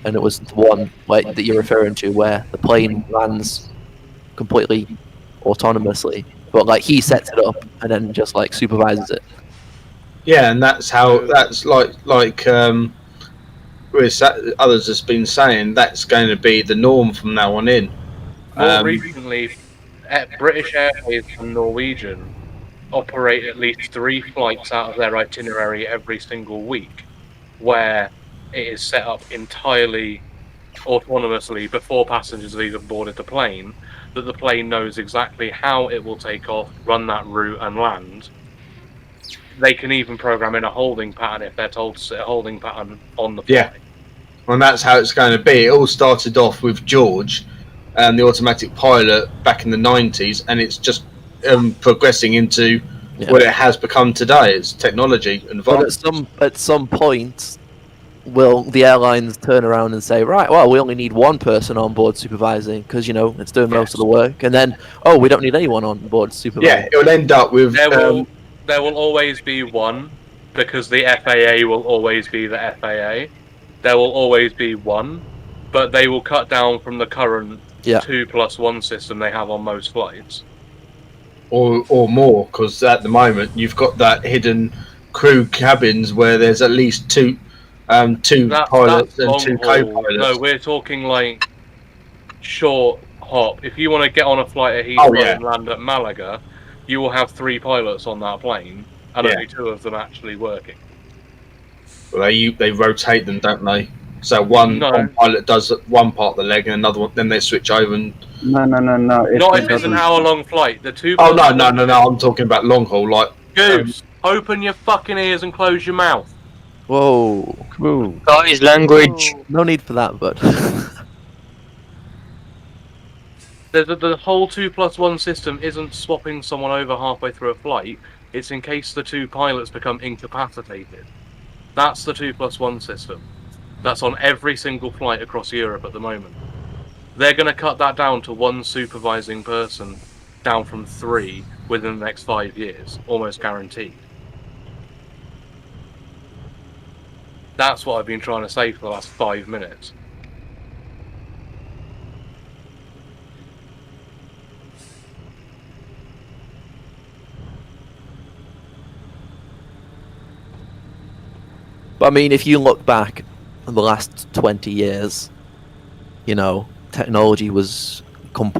and it was the one like that you're referring to where the plane lands completely autonomously, but like he sets it up and then just like supervises it. Yeah, and that's like others has been saying, that's going to be the norm from now on in. More recently, British Airways and Norwegian operate at least 3 flights out of their itinerary every single week, where it is set up entirely autonomously before passengers have even boarded the plane, that the plane knows exactly how it will take off, run that route, and land. They can even program in a holding pattern if they're told to set a holding pattern on the flight. Yeah. And that's how it's going to be. It all started off with George, the automatic pilot back in the 90s, and it's just progressing into what it has become today. It's technology and But at some point, will the airlines turn around and say, right, well, we only need one person on board supervising because it's doing most of the work, and then we don't need anyone on board supervising. Yeah, it will end up with There will always be one, because the FAA will always be the FAA. There will always be one, but they will cut down from the current 2+1 system they have on most flights. or more, because at the moment you've got that hidden crew cabins where there's at least two pilots That's and long 2 haul. co-pilots. No, we're talking like short hop. If you want to get on a flight at Heathrow and land at Malaga, you will have 3 pilots on that plane, and only 2 of them actually working. Well, they rotate them, don't they? So one pilot does one part of the leg, and another one, then they switch over. And No. Not if it's an hour-long flight. The 2. Oh no! I'm talking about long haul, like Goose, open your fucking ears and close your mouth. Whoa. Guys, language. No need for that, but The whole 2+1 system isn't swapping someone over halfway through a flight. It's in case the 2 pilots become incapacitated. That's the 2+1 system. That's on every single flight across Europe at the moment. They're going to cut that down to 1 supervising person, down from 3 within the next 5 years, almost guaranteed. That's what I've been trying to say for the last 5 minutes. But I mean, if you look back in the last 20 years, technology was.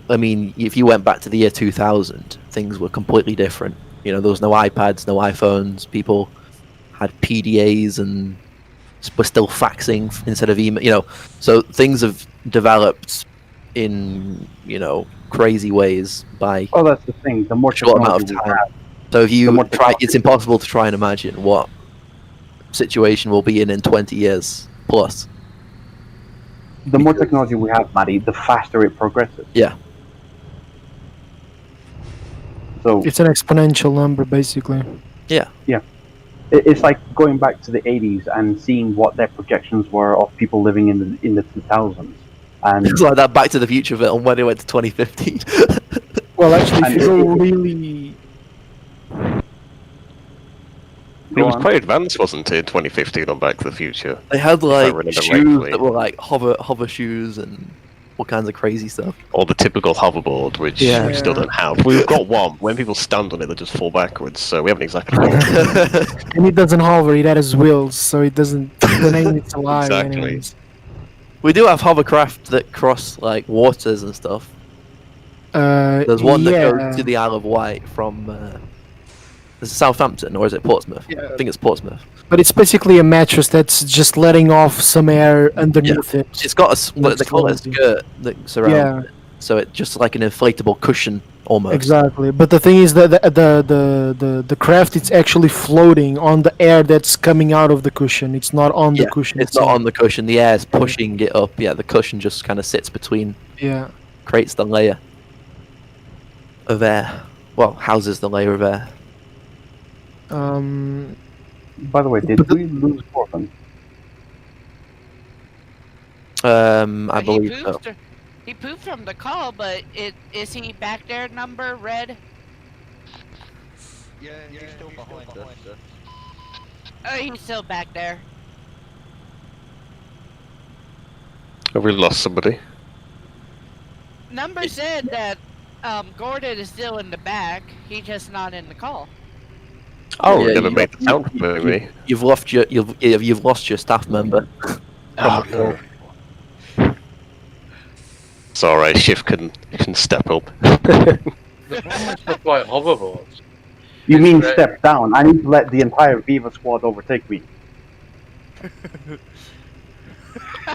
I mean, if you went back to the year 2000, things were completely different. There was no iPads, no iPhones. People had PDAs and were still faxing instead of email. So things have developed in crazy ways by. Oh, that's the thing. The more short amount of technology time. we have, So if you more try, it's impossible to try and imagine what situation we'll be in 20 years plus. the more technology we have, Maddie, the faster it progresses. Yeah. So It's an exponential number, basically. Yeah. It's like going back to the 80s and seeing what their projections were of people living in the 2000s. And It's like that Back to the Future bit on when they went to 2015. Well, actually, And if you go it- really... It was on. quite advanced, wasn't it, in 2015 on Back to the Future? They had I like remember shoes rightfully. that were like hover shoes and all kinds of crazy stuff. Or the typical hoverboard, which Yeah. we still don't have. We've got one. When people stand on it, they just fall backwards, so we haven't exactly got one. And it doesn't hover, it has wheels, so it doesn't... The name is alive Exactly. anyways. We do have hovercraft that cross like waters and stuff. There's one that goes to the Isle of Wight from is it Southampton or is it Portsmouth? Yeah. I think it's Portsmouth. But it's basically a mattress that's just letting off some air underneath it. It's got what they That's call it, a lovely. skirt that surrounds Yeah. it. so it's just like an inflatable cushion almost. Exactly, but the thing is that the craft it's actually floating on the air that's coming out of the cushion. It's not on the cushion. It's not on the cushion. The air is pushing it up. Yeah, the cushion just kind of sits between. Yeah. Creates the layer of air. Well, houses the layer of air. By the way, did we lose Orphan? I believe he so. pooped, he pooped from the call, but is he back there? Number red? Yeah, he's still behind us. Oh, he's still back there. Have we lost somebody? Number said that Gordon is still in the back. He's just not in the call. Oh, Yeah, never you- made the sound for me. You've lost your staff member. Oh, no. It's alright, Shift can step up. The problem is stuff like hoverboards. You It's mean great. step down? I need to let the entire Viva squad overtake me.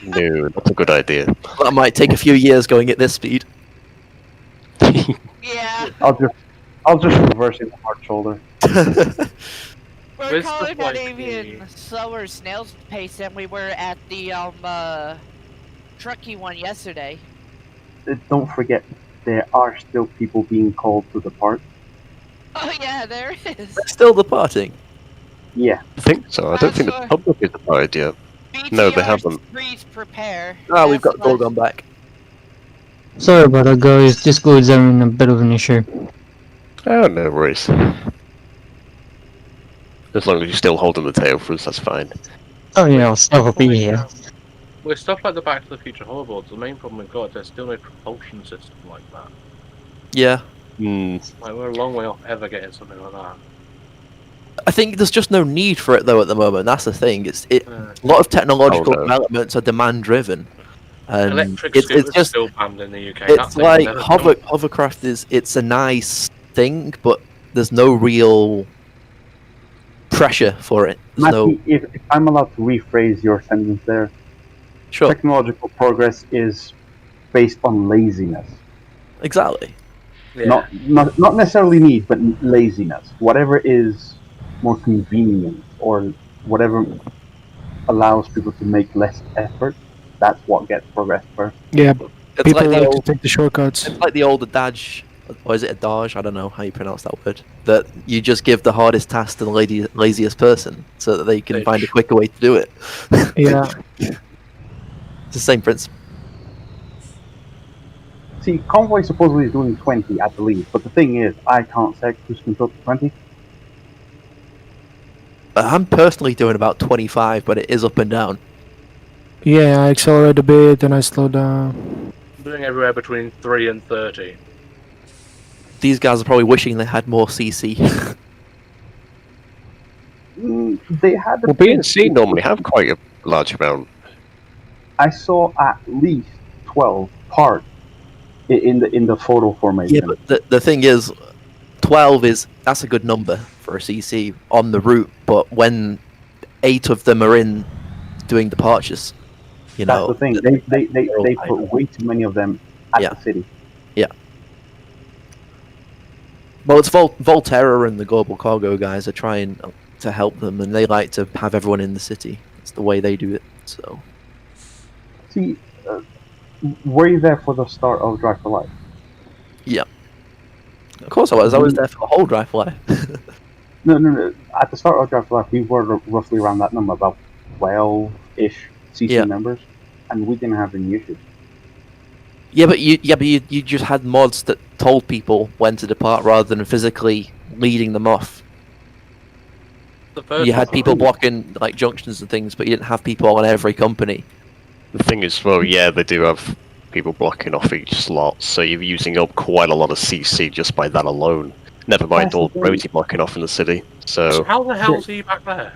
No, that's a good idea. That might take a few years going at this speed. Yeah, I'll just reverse in the hard shoulder. we're With calling stuff that like even slower snail's pace than we were at the trucky one yesterday. Don't forget, there are still people being called to depart. Oh yeah, there is. They're still departing. Yeah. I think so. I don't think the Sure. public is departed yet. No, they haven't. Please prepare. Ah, we've That's got Gorgon back. Sorry about that, guys. Discord's having a bit of an issue. Oh, no worries. As long as you're still holding the tail for us, that's fine. Oh yeah, I'll still be here. With stuff like the Back to the Future hoverboards, the main problem we've got is there's still no propulsion system like that. Yeah. Like, we're a long way off ever getting something like that. I think there's just no need for it though at the moment. That's the thing. A Yeah. lot of technological Oh, no. developments are demand driven. And Electric it's scooters just still banned in the UK. it's That thing like never hovercraft it's a nice thing, but there's no real pressure for it. There's no Matthew, if I'm allowed to rephrase your sentence there, sure technological progress is based on laziness. exactly. Yeah. Not necessarily need, but laziness. Whatever is more convenient or whatever allows people to make less effort, that's what gets progressed first. Yeah, It's people like the like old, to take the shortcuts. it's like the old adage, or is it adage? I don't know how you pronounce that word. That you just give the hardest task to the laziest person, so that they can find a quicker way to do it. Yeah. It's the same principle. See, Convoy supposedly is doing 20, I believe, but the thing is, I can't set cruise control to 20. I'm personally doing about 25, but it is up and down. Yeah, I accelerate a bit and I slow down. I'm doing everywhere between 3 and 30. These guys are probably wishing they had more CC. They had Well, BNC normally have quite a large amount. I saw at least 12 parked in the photo formation. Yeah, but the thing is, 12 that's a good number for a CC on the route, but when 8 of them are in doing departures, you That's know. the thing. They put way too many of them at the city. Yeah. Well, it's Volterra and the Global Cargo guys are trying to help them, and they like to have everyone in the city. It's the way they do it. So. See, were you there for the start of Drive for Life? Yeah. Of course I was. I was there for the whole Drive for Life. No. At the start of Drive for Life, we were roughly around that number, about 12-ish CC members, and we didn't have any issues. Yeah, but you just had mods that told people when to depart rather than physically leading them off. You had people blocking like junctions and things, but you didn't have people on every company. The thing is, well, yeah, they do have people blocking off each slot, so you're using up quite a lot of CC just by that alone. Never mind all the roads you're blocking off in the city. So How the hell is he back there?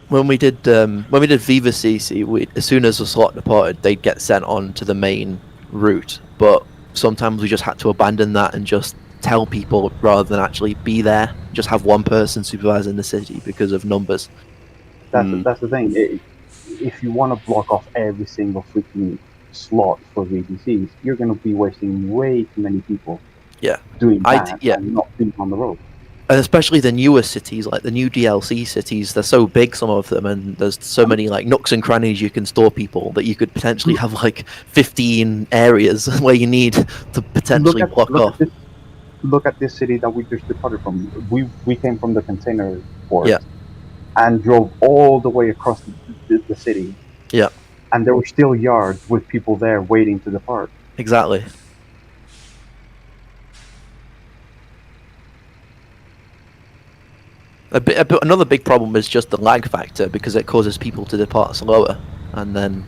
When we did Viva CC, as soon as the slot departed, they'd get sent on to the main route. But sometimes we just had to abandon that and just tell people rather than actually be there. Just have one person supervising the city because of numbers. That's the thing. If you want to block off every single freaking slots for VDCs, you're going to be wasting way too many people. Yeah. Doing I that d- yeah. and not being on the road. And especially the newer cities, like the new DLC cities, they're so big, some of them, and there's so many like nooks and crannies you can store people that you could potentially have like 15 areas where you need to potentially block off. Look at this city that we just departed from. We came from the container port. Yeah. And drove all the way across the city. Yeah. And there were still yards with people there waiting to depart. Exactly. Another big problem is just the lag factor because it causes people to depart slower, and then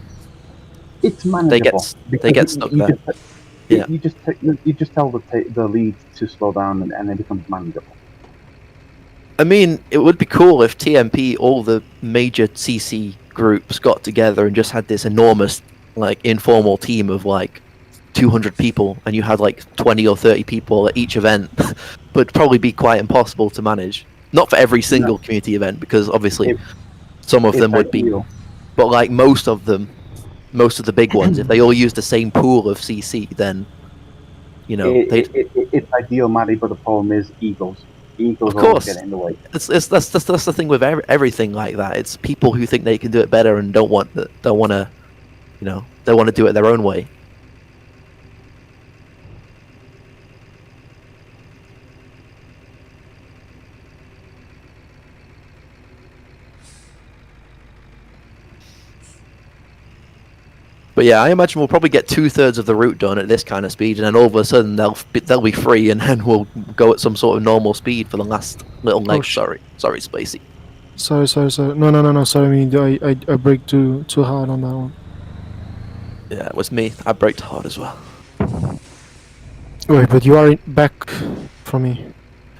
It's manageable. they get stuck there. Yeah. You just tell the leads to slow down, and it becomes manageable. I mean, it would be cool if TMP, all the major CC groups got together and just had this enormous, like, informal team of, like, 200 people, and you had, like, 20 or 30 people at each event. But it'd probably be quite impossible to manage. Not for every single community event, because obviously some of them would be. But, like, most of the big ones, if they all use the same pool of CC, then, you know... It's ideal, Matty, but the problem is egos. Egos Of course. get in the way. That's the thing with everything like that. It's people who think they can do it better and don't want to, you know, they want to do it their own way. But yeah, I imagine we'll probably get 2/3 of the route done at this kind of speed, and then all of a sudden they'll be free, and then we'll go at some sort of normal speed for the last little leg. Sorry, Spacey. Sorry. No. Sorry, I mean, I break too hard on that one. Yeah, it was me. I braked hard as well. Wait, but you are back from me.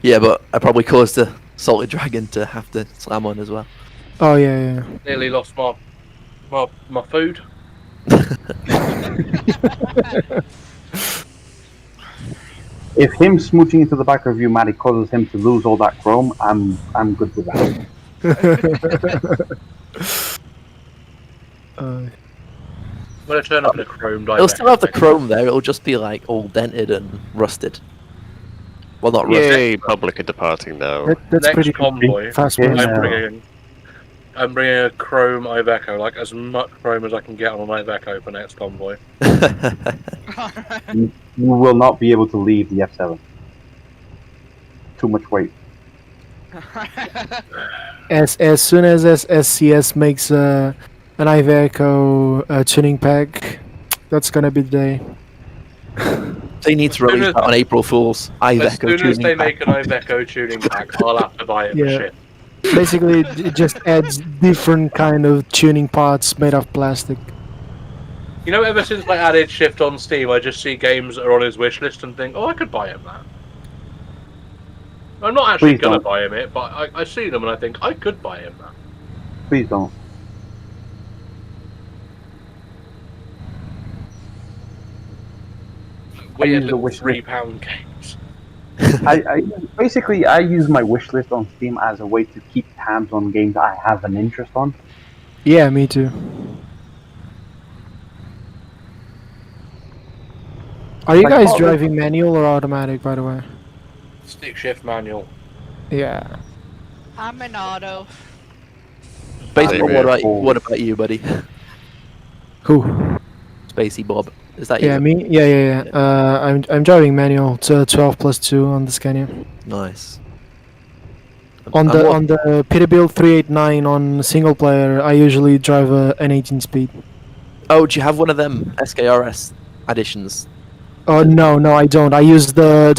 Yeah, but I probably caused the Salted Dragon to have to slam on as well. Oh yeah. Nearly lost my food. If him smooching into the back of you, Matty, causes him to lose all that chrome, I'm good with that. I'm gonna turn up in a chrome It'll still have the chrome there. It'll just be like all dented and rusted. Well, not rusted. Yay, public are departing now. That's Next pretty convoy, fast. I'm bringing a chrome Iveco, like as much chrome as I can get on an Iveco for next convoy. You will not be able to leave the F7. Too much weight. As soon as SCS makes an Iveco tuning pack, that's gonna be the day. They need to release that on April Fools. As soon as they pack. make an Iveco tuning pack, I'll have to buy it for shit. Basically, it just adds different kind of tuning parts made of plastic. You know, ever since I added Shift on Steam, I just see games that are on his wish list and think, oh, I could buy him that. I'm not actually going to buy him it, but I see them and I think, I could buy him that. Please don't. Weird little £3 games. I use my wish list on Steam as a way to keep tabs on games I have an interest on. Yeah, me too. Are you guys driving manual or automatic, by the way? Stick shift manual. Yeah. I'm an auto. Basically, what about you, buddy? Who? Spacey Bob. Is that you? Yeah, me. Yeah. I'm driving manual to 12+2 on the Scania. Nice. On the Peterbilt 389 on single player, I usually drive an 18-speed. Oh, do you have one of them SKRS additions? Oh no, I don't. I use the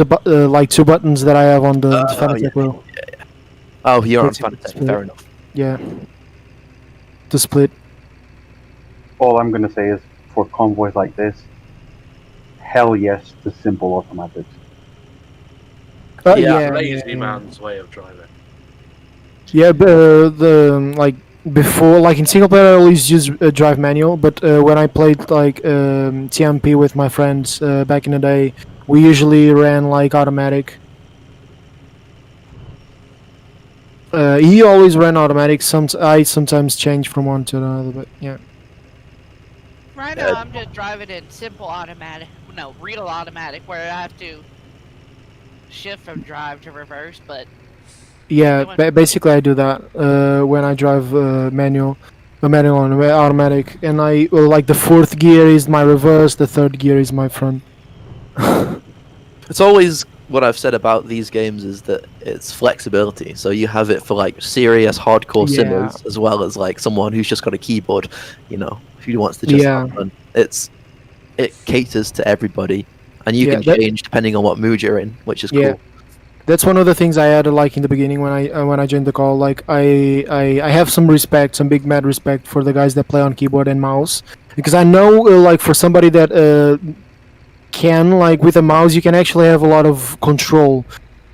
like 2 buttons that I have on the Fanatec wheel. Yeah. Oh, you're on Fanatec. Fair enough. Yeah. To split. All I'm gonna say is, for convoys like this, hell yes to simple automatics. Lazy man's way of driving. Yeah, but before, like in single player, I always use drive manual. But when I played like TMP with my friends back in the day, we usually ran like automatic. He always ran automatic. I sometimes change from one to another, but yeah. Right now, I'm just driving in simple automatic. No, real automatic, where I have to shift from drive to reverse. But Yeah, basically I do that when I drive manual on automatic, and I like the fourth gear is my reverse, the third gear is my front. It's always what I've said about these games is that it's flexibility. So you have it for like serious hardcore Yeah. simmers as well as like someone who's just got a keyboard, you know, who wants to just have fun. It caters to everybody, and you Yeah, can that- change depending on what mood you're in, which is Yeah. cool. That's one of the things I added like in the beginning when I joined the call. Like I have some respect, some big mad respect for the guys that play on keyboard and mouse, because I know like for somebody that can like with a mouse you can actually have a lot of control,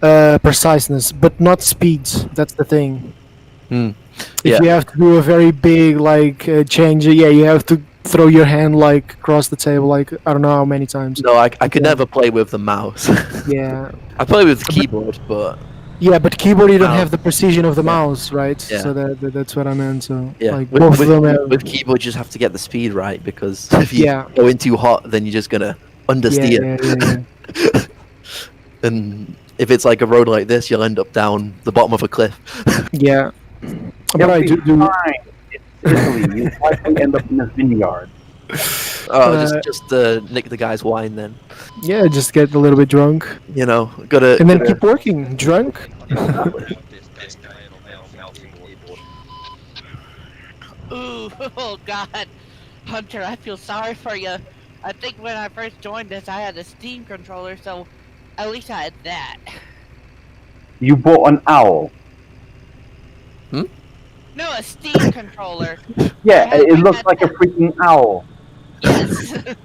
preciseness, but not speed. That's the thing. Hmm. If Yeah. you have to do a very big like change, you have to throw your hand like across the table like I don't know how many times. No, I could never play with the mouse. Yeah. I play with the keyboard, but Yeah, but keyboard you don't Mouse. have the precision of the mouse, right? Yeah. So that's what I meant. So yeah, like with, both with, of them have, with keyboard you just have to get the speed right, because if you Yeah. go in too hot, then you're just gonna understeer. yeah. And if it's like a road like this, you'll end up down the bottom of a cliff. Yeah. But You'll I be do fine. It's Italy. You likely end up in a vineyard. Oh, Uh, just nick the guy's wine then. yeah, just get a little bit drunk You know, gotta. and then gotta- keep working. Drunk. ooh, oh God, Hunter, I feel sorry for you. I think when I first joined this, I had a Steam controller, so at least I had that. You bought an owl. No, a Steam controller. Yeah, Yeah, it I looks had like a that. freaking owl. Yes. It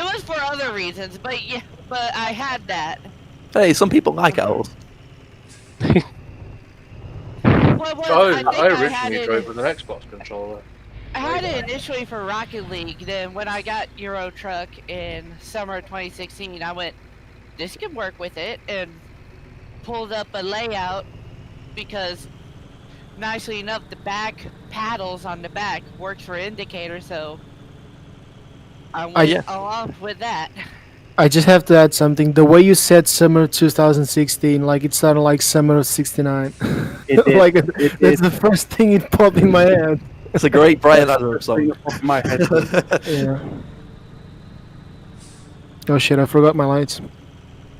was for other reasons, but yeah, but I had that. Hey, some people like owls. Well, I think I had originally it. drove with an Xbox controller. I had it initially for Rocket League. Then when I got Euro Truck in summer 2016, I went, this can work with it, and pulled up a layout because, nicely enough, the back paddles on the back works for indicator, so I went yeah. along with that. I just have to add something. The way you said summer 2016, like it sounded like summer of '69. It did. Like It that's did. the first thing it popped in my head. It's a great Brian Adams Bring song. it off my head. Yeah. Oh shit! I forgot my lights,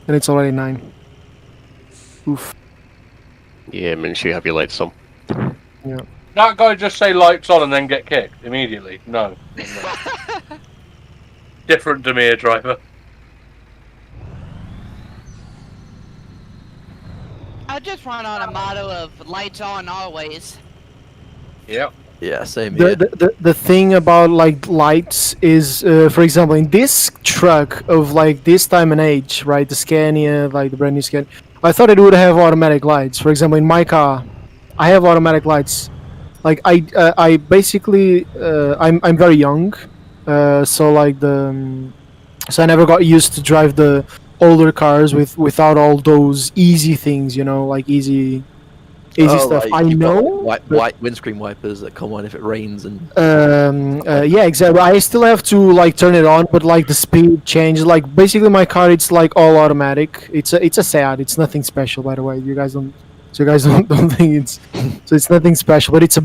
and it's already 9. Oof. Yeah, make sure you have your lights on. That guy just say lights on and then get kicked immediately. No. No. Different Demir driver. I just run on a motto of lights on always. Yep. Yeah, same here. The thing about like lights is, for example, in this truck of like this time and age, right? The Scania, like the brand new Scania, I thought it would have automatic lights. For example, in my car, I have automatic lights. Like I basically, I'm very young, so like so I never got used to drive the older cars without all those easy things, you know, like easy stuff. Like, I you've got, know. like, white windscreen wipers that come on if it rains and. Yeah, exactly. I still have to like turn it on, but like the speed change. Like basically, my car it's like all automatic. It's a Seat. It's nothing special, by the way. You guys don't think it's so. It's nothing special, but it's a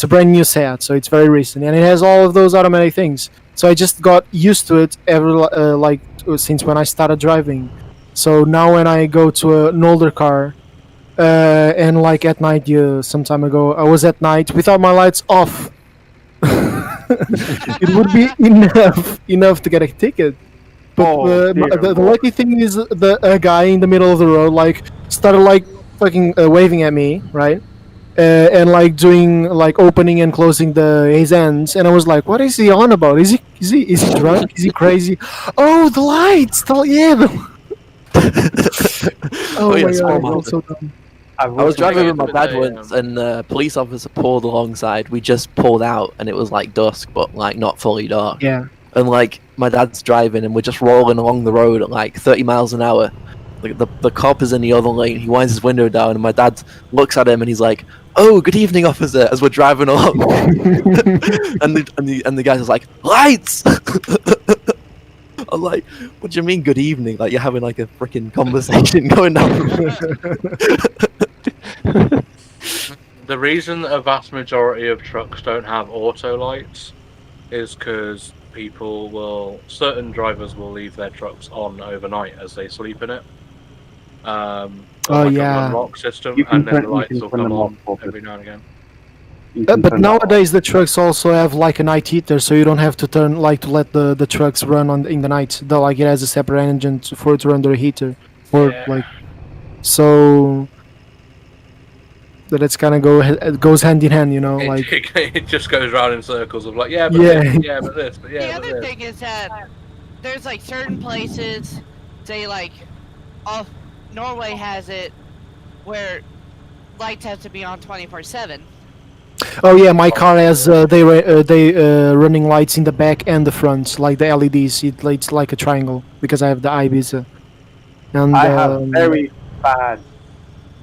brand new Seat, so it's very recent, and it has all of those automatic things. So I just got used to it since when I started driving. So now when I go to an older car. And like at night, some time ago, I was at night without my lights off. It would be enough to get a ticket. But the lucky thing is, the guy in the middle of the road like started like fucking waving at me, right? And like doing like opening and closing his ends, and I was like, "What is he on about? Is he drunk? Is he crazy?" Oh, the lights! Oh yeah, my small god, mountain. that's so dumb. I was driving with my with dad a, once, and a police officer pulled alongside. We just pulled out, and it was like dusk, but like not fully dark. Yeah. And like my dad's driving, and we're just rolling along the road at like 30 miles an hour. Like the cop is in the other lane. He winds his window down, and my dad looks at him, and he's like, "Oh, good evening, officer," as we're driving along. and the guys are like, "Lights!" I'm like, "What do you mean, good evening? Like you're having like a freaking conversation going on." The reason a vast majority of trucks don't have auto lights is because certain drivers will leave their trucks on overnight as they sleep in it. Like yeah. a unlock system, You can and then turn- the you lights can will turn come them on off, every now and again. You can But turn that off. nowadays the trucks also have like a night heater, so you don't have to let the trucks run in the night. Like it has a separate engine for it to run the heater, or Yeah. like so that it's kind of it goes hand in hand, you know. Like It just goes round in circles of like, but Yeah. this, but this, but The but other this. thing is that there's like certain places, say like, off Norway has it, where lights have to be on 24/7. oh yeah, my car has they running lights in the back and the front, like the LEDs. It's like a triangle because I have the Ibiza. And I have very bad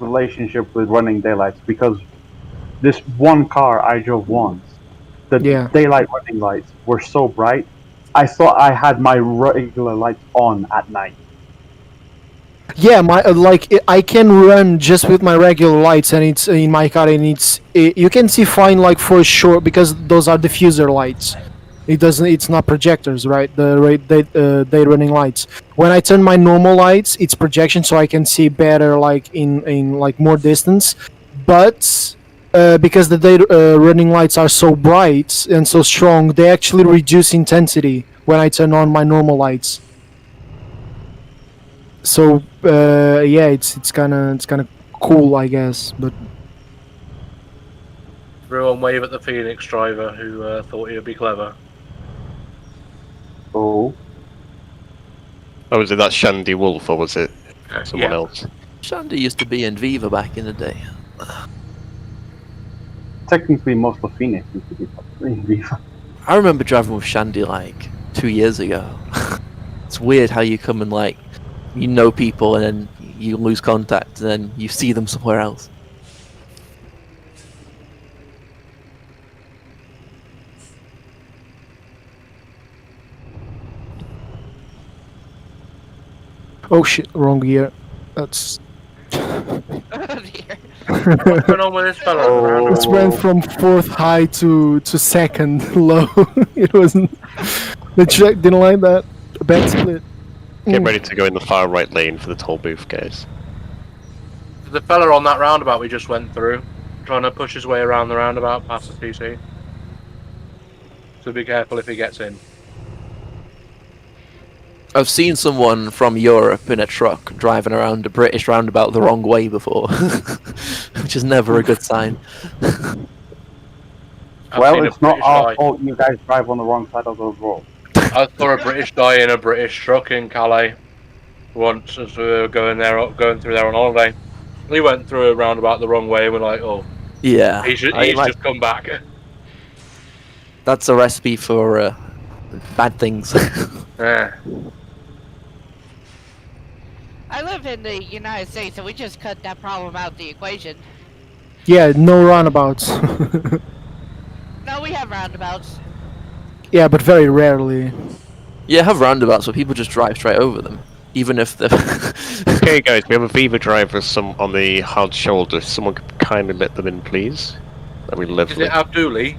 relationship with running daylights because this one car I drove once, the Yeah. daylight running lights were so bright, I thought I had my regular lights on at night. Yeah, my I can run just with my regular lights, and it's in my car, and you can see fine like for sure because those are diffuser lights. It's not projectors, right? Day running lights. When I turn my normal lights, it's projection, so I can see better like in like more distance. But because the day running lights are so bright and so strong, they actually reduce intensity when I turn on my normal lights. So yeah, it's kind of cool, I guess. But Everyone wave at the Phoenix driver who thought he would be clever. Oh, Oh, was it that Shandy Wolf, or was it someone Yeah. else? Shandy used to be in Viva back in the day. technically most of Phoenix used to be in Viva. I remember driving with Shandy like 2 years ago. It's weird how you come and like you know people and then you lose contact and then you see them somewhere else. oh shit, wrong gear. That's Oh dear. What's going on with this fella? Oh. around? it went from fourth high to second low. It wasn't. The track didn't like that. A bad split. Get ready to go in the far right lane for the toll booth, guys. The fella on that roundabout we just went through, trying to push his way around the roundabout past the TC. So be careful if he gets in. I've seen someone from Europe in a truck driving around a British roundabout the wrong way before, which is never a good sign. I've Well, seen a it's not British our guy. fault you guys drive on the wrong side of the road. I saw a British guy in a British truck in Calais once as we were going through there on holiday. He went through a roundabout the wrong way, and we're like, oh, Yeah, he's I like- just come back. that's a recipe for bad things. Yeah. I live in the United States, so we just cut that problem out the equation. Yeah, no roundabouts. No, we have roundabouts. Yeah, but very rarely. Yeah, have roundabouts where people just drive straight over them, even if they're. Okay, guys, we have a Viva driver on the hard shoulder. Someone could kindly let them in, please. That'd be Is lovely. it Abduli?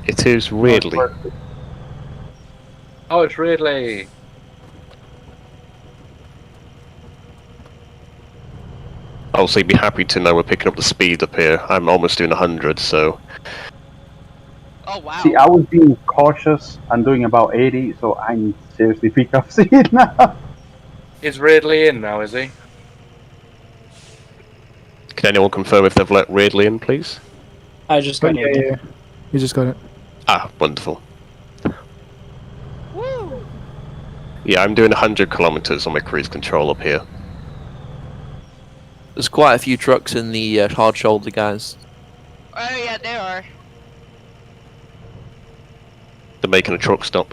It is Ridley. Oh, it's Ridley. Also, you'd be happy to know we're picking up the speed up here. I'm almost doing 100, so Oh wow. See, I was being cautious and doing about 80, so I need to seriously pick up speed now. Is Ridley in now, is he? can anyone confirm if they've let Ridley in, please? I just But got yeah, in. yeah. You just got it. Ah, wonderful. Woo! Yeah, I'm doing 100 kilometers on my cruise control up here. There's quite a few trucks in the hard shoulder, guys. Oh yeah, there are. They're making a truck stop.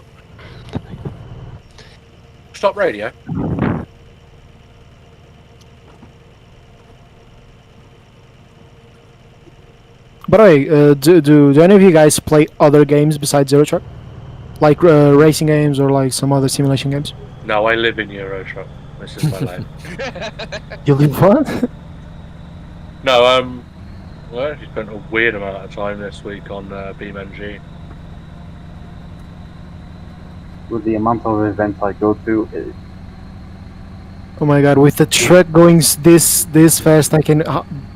Stop radio. By the way, do any of you guys play other games besides Euro Truck? Like racing games or like some other simulation games? No, I live in Euro Truck. This is my life. You live what? No, well, I actually spent a weird amount of time this week on BeamNG. With the amount of events I go to, Oh my god, with the truck going this fast, I can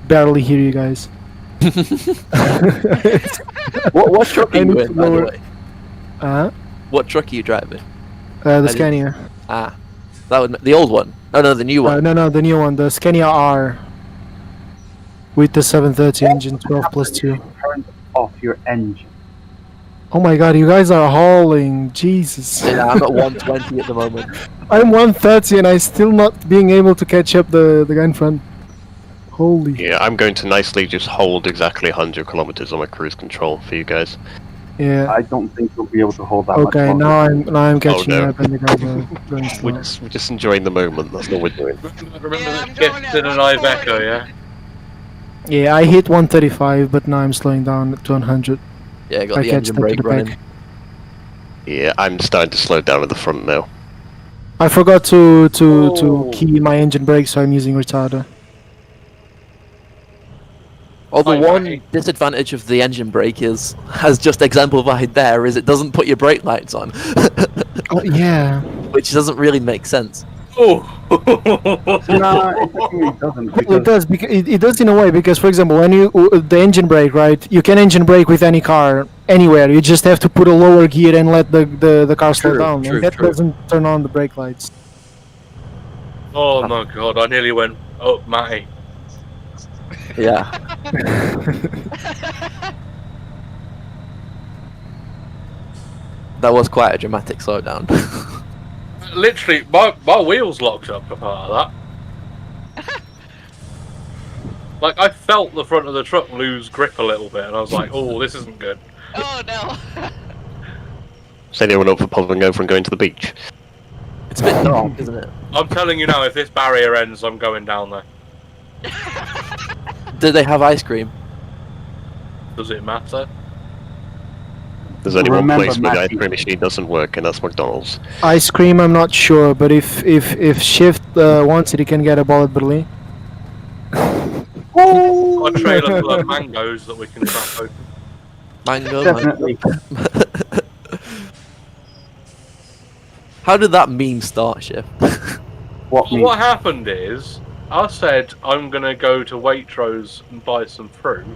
barely hear you guys. What truck are I you need in, to by the lower- way? What truck are you driving? The did- Scania. Ah, that would the old one. Oh no, the new one. No, the new one, the Scania R. With the 730 engine, 12 plus 2. turn off your engine. Oh my god, you guys are hauling, Jesus. Yeah, I'm at 120 at the moment. I'm 130 and I'm still not being able to catch up the guy in front. Holy. Yeah, I'm going to nicely just hold exactly 100 kilometers on my cruise control for you guys. Yeah. I don't think you'll be able to hold that much Okay, longer. now I'm catching no. up and the guys are going We're slow. just enjoying the moment. That's all we're doing. Remember Yeah, the I'm going Gifted at and 140. Iveco, yeah? Yeah, I hit 135, but now I'm slowing down to 100. Yeah, got I the catch engine that to brake the running. back. Yeah, I'm starting to slow down at the front now. I forgot to Oh. key my engine brake, so I'm using retarder. Although Hi, one Matty. disadvantage of the engine brake is, as just exemplified there, is it doesn't put your brake lights on, Oh, yeah. which doesn't really make sense. Oh! Nah, it technically doesn't. It Because does, because it does in a way, because for example, when you the engine brake, right? You can engine brake with any car anywhere. You just have to put a lower gear and let the car slow True, down, true, and that true. doesn't turn on the brake lights. Oh my god, I nearly went up Matty. Yeah. That was quite a dramatic slowdown. Literally, my wheels locked up for part of that. Like, I felt the front of the truck lose grip a little bit, and I was like, oh, this isn't good. Oh no. Is anyone up for popping over and going to the beach? It's a bit dark, isn't it? I'm telling you now, if this barrier ends, I'm going down there. Did they have ice cream? Does it matter? There's only one Remember, place where the ice Matthew. cream machine doesn't work, and that's McDonald's. Ice cream, I'm not sure, but if Shift wants it, he can get a bullet Berlin. Got a trailer full of mangoes that we can crack open. Mango. definitely. How did that meme start, Shift? What Well, means what happened is, I said I'm gonna go to Waitrose and buy some fruit.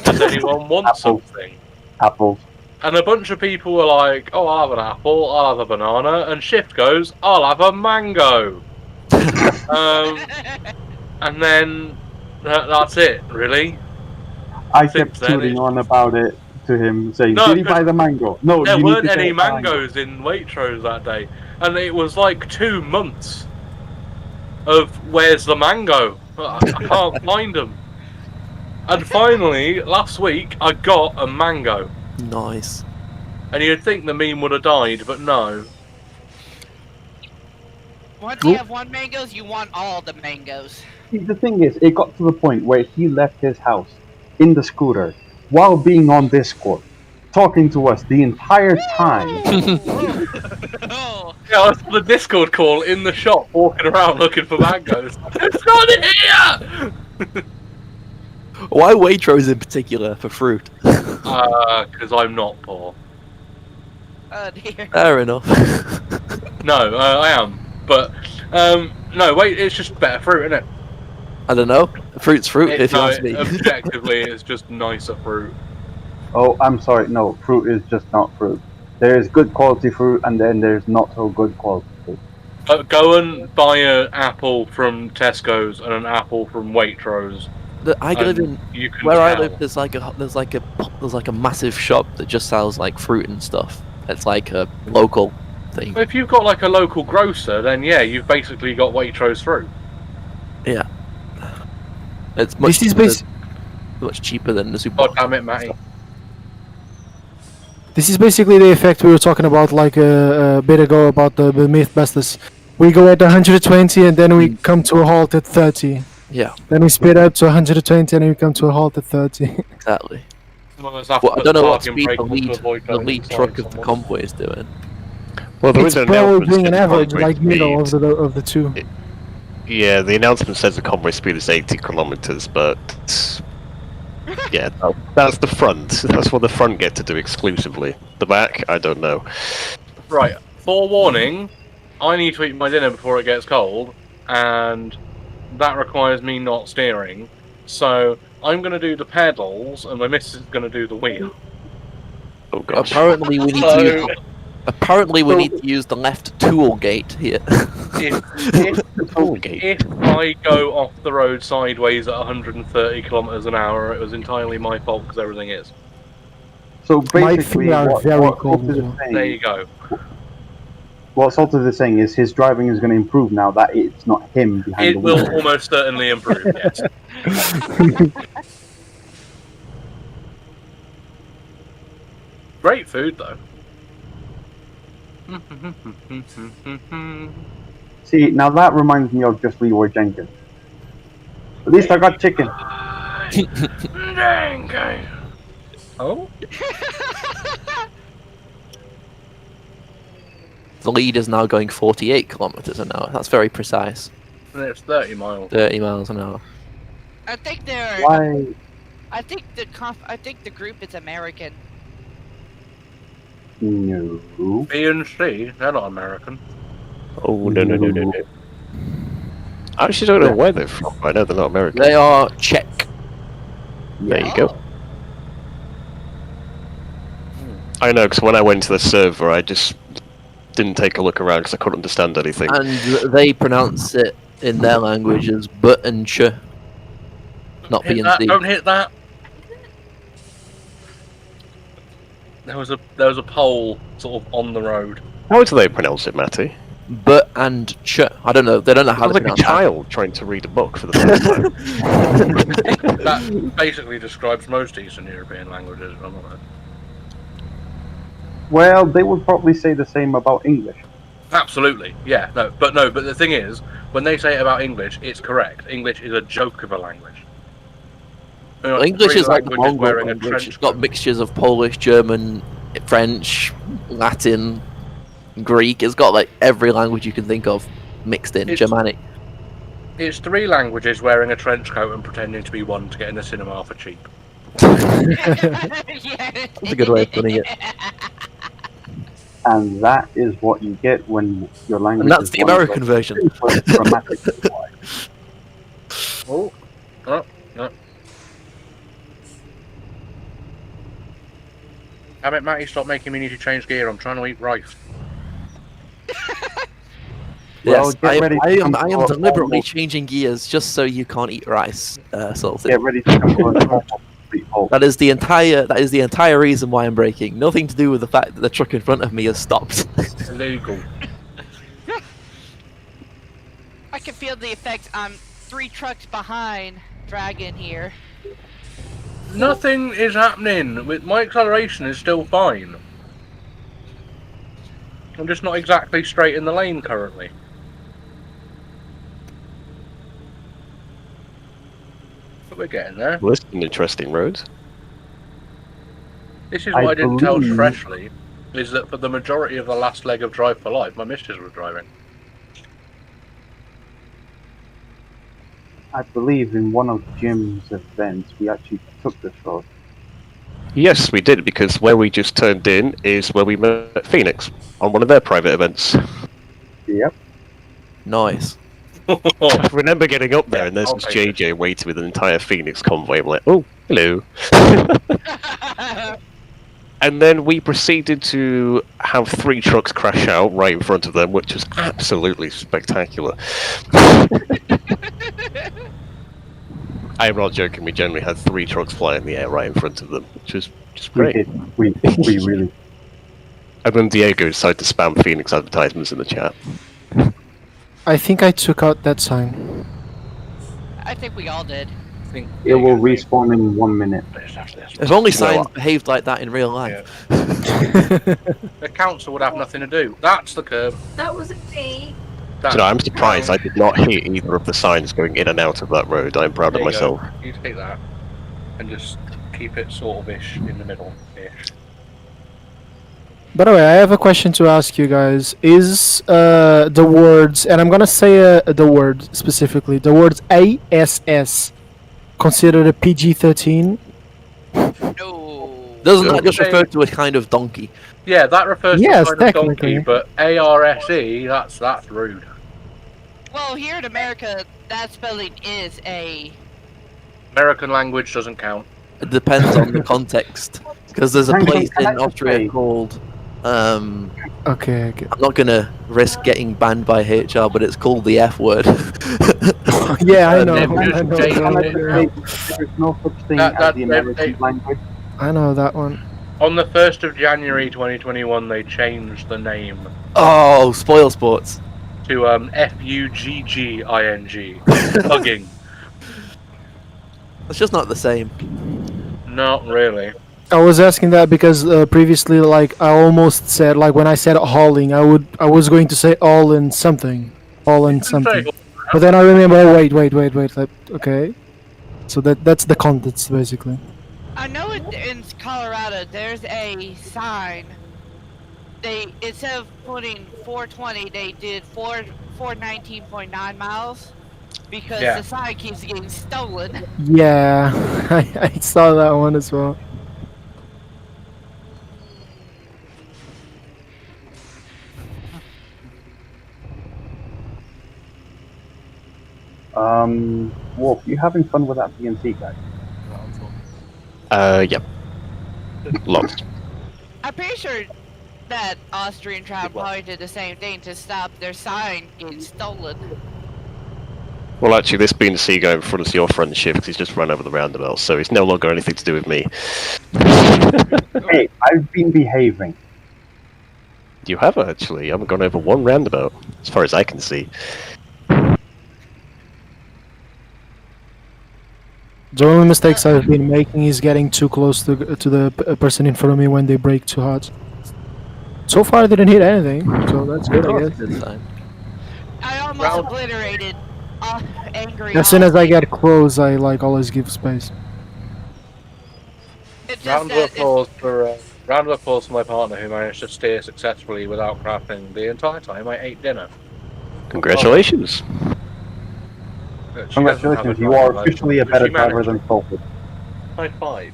Does anyone want Apple. something? apples. And a bunch of people were like, "Oh, I'll have an apple. I'll have a banana." And Shift goes, "I'll have a mango." And then that's it, really. I Since kept then, tooting it's- on about it to him, saying, No, "Did he but buy the mango?" No, There you need weren't to any get a mango. mangoes in Waitrose that day, and it was like 2 months of where's the mango? I can't find them. And finally, last week, I got a mango. Nice. And you'd think the meme would have died, but no. Once you have one mangoes, you want all the mangoes. See, the thing is, it got to the point where he left his house in the scooter while being on Discord, talking to us the entire time. Oh, Yeah, I was on the Discord call in the shop, walking around looking for mangoes. It's not here! Why Waitrose in particular for fruit? Because I'm not poor. oh dear. Fair enough. No, I am. But, no, wait, it's just better fruit, isn't it? I don't know. Fruit's fruit, if you No, ask me. objectively, it's just nicer fruit. Oh, I'm sorry. No, fruit is just not fruit. There is good quality fruit, and then there's not so good quality fruit. Go and buy an apple from Tesco's and an apple from Waitrose. I live and in you can where I tell. live. There's like a massive shop that just sells like fruit and stuff. It's like a local thing. If you've got like a local grocer, then yeah, you've basically got Waitrose fruit. Yeah. It's much This is cheaper, much cheaper than the God supermarket. damn it, Matty. This is basically the effect we were talking about like a bit ago about the Mythbusters. We go at 120 and then we come to a halt at 30. Yeah, Then we speed up to 120 and then we come to a halt at 30. exactly. Well, let's have to Well, I put don't know what parking speed brake the on to lead, avoid the going lead inside truck of the someone. convoy is doing. Well, there It's is an probably announcement doing an that the average, convoy like middle speed- of the two. Yeah, the announcement says the convoy speed is 80 kilometers, but yeah, that's the front. That's what the front get to do exclusively. The back, I don't know. Right, forewarning, I need to eat my dinner before it gets cold, and that requires me not steering. So I'm going to do the pedals, and my missus is going to do the wheel. Oh gosh. Apparently, we need to So use. Apparently, we need to use the left tool gate here. if I go off the road sideways at 130 kilometers an hour, it was entirely my fault because everything is. So My basically, feet are what very Salted cold is as well. There saying, you go. what Salted is saying is his driving is going to improve now that it's not him behind It the will wheel. almost certainly improve, yes. Great food, though. See, now that reminds me of just Leroy Jenkins. At least I got chicken. Oh? The lead is now going 48 kilometers an hour. That's very precise. It's 30 miles. 30 miles an hour. I think they're. Why? I think the group is American. No. B and C, they're not American. Oh no. I actually don't know where they're from. I know they're not American. They are Czech. There you go. I know, because when I went to the server, I just didn't take a look around because I couldn't understand anything. And they pronounce it in their language as but and ch. Not B Hit and that, C. don't hit that. There was a pole sort of on the road. How do they pronounce it, Matty? But and ch. I don't know. They don't know how Sounds to like a pronounce that. child trying to read a book for the first time. That basically describes most Eastern European languages. I'm not. Well, they would probably say the same about English. Absolutely, yeah. But the thing is, when they say it about English, it's correct. English is a joke of a language. You know, Well, English three is like the languages Mongol wearing a language. trench It's got mixtures of Polish, German, French, Latin, Greek. It's got like every language you can think of mixed in. It's- Germanic. It's three languages wearing a trench coat and pretending to be one to get in the cinema for cheap. That's a good way of putting it. And that is what you get when your language And that's is the one of American version. grammatically wise. Oh. Damn it, Matty, stop making me need to change gear. I'm trying to eat rice. Well, Yes, get ready to I come am to a deliberately normal- changing gears just so you can't eat rice. Salted. Get ready to come to a normal complete halt. That is the entire reason why I'm braking. Nothing to do with the fact that the truck in front of me has stopped. Illegal. I can feel the effect on 3 trucks behind Dragon here. Nothing is happening. With my acceleration is still fine. I'm just not exactly straight in the lane currently. But we're getting there. Well, this is an interesting road. This is I what I didn't tell believe- Freshly, is that for the majority of the last leg of Drive for Life, my missus was driving. I believe in one of Jim's events, we actually took this road. Yes, we did, because where we just turned in is where we met Phoenix on one of their private events. Yep. Nice. I remember getting up there and there's this okay. JJ waiting with an entire Phoenix convoy. I'm like, oh, hello. And then we proceeded to have 3 trucks crash out right in front of them, which was absolutely spectacular. I'm not joking, we generally had 3 trucks fly in the air right in front of them, which was just We great. did. We really. And then Diego decided to spam Phoenix advertisements in the chat. I think I took out that sign. I think we all did. It will respawn in 1 minute. If only You know signs what? behaved like that in real life. The council would have nothing to do. That's the curb. That wasn't me. So no, I'm surprised I did not hit either of the signs going in and out of that road. I'm proud of There you go. myself. You take that and just keep it sort of ish in the middle ish. By the way, I have a question to ask you guys. Is the words, and I'm gonna say the word specifically, the words ASS considered a PG-13? No. Doesn't Yeah. that just refer to a kind of donkey? Yeah, that refers Yes, to kind of donkey, technically. but ARSE, that's rude. Well, here in America, that spelling is a. American language doesn't count. It depends on the context. Because there's a Hang on, place can I in just Austria say- called. Okay. I'm not gonna risk getting banned by HR, but it's called the F word. Yeah, I know. they've I just know, changed Can I it. just say, there's no such thing That- as that- the they- American language. I know that one. On the 1st of January 2021, they changed the name Oh, spoil sports. to FUGGING. Hugging. It's just not the same. Not really. I was asking that because previously, like, I almost said, like, when I said hauling, I was going to say all in something. All in something. But then I remember, oh, wait. Okay. So that's the context, basically. I know in Colorado there's a sign. They instead of putting 420, they did 419.9 miles because Yeah. the sign keeps getting stolen. Yeah, I saw that one as well. Wolf, you having fun with that PNC guy? Yep. Lots. I'm pretty sure that Austrian tribe probably did the same thing to stop their sign getting stolen. Well, actually, this BNC guy in front of your front shift, 'cause he's just run over the roundabout, so it's no longer anything to do with me. Hey, I've been behaving. You have actually. You haven't gone over one roundabout, as far as I can see. The only mistakes I've been making is getting too close to the person in front of me when they brake too hard. So far, I didn't hit anything, so that's good, I guess. Good time. I almost Round- obliterated angry. As soon as I Aussie. get close, I like always give space. It's just Round of that applause for my partner who managed to steer successfully without crashing the entire time I ate dinner. Congratulations. She doesn't have Congratulations, a you driving are officially a license, but better she managed. driver than Fulford. High five.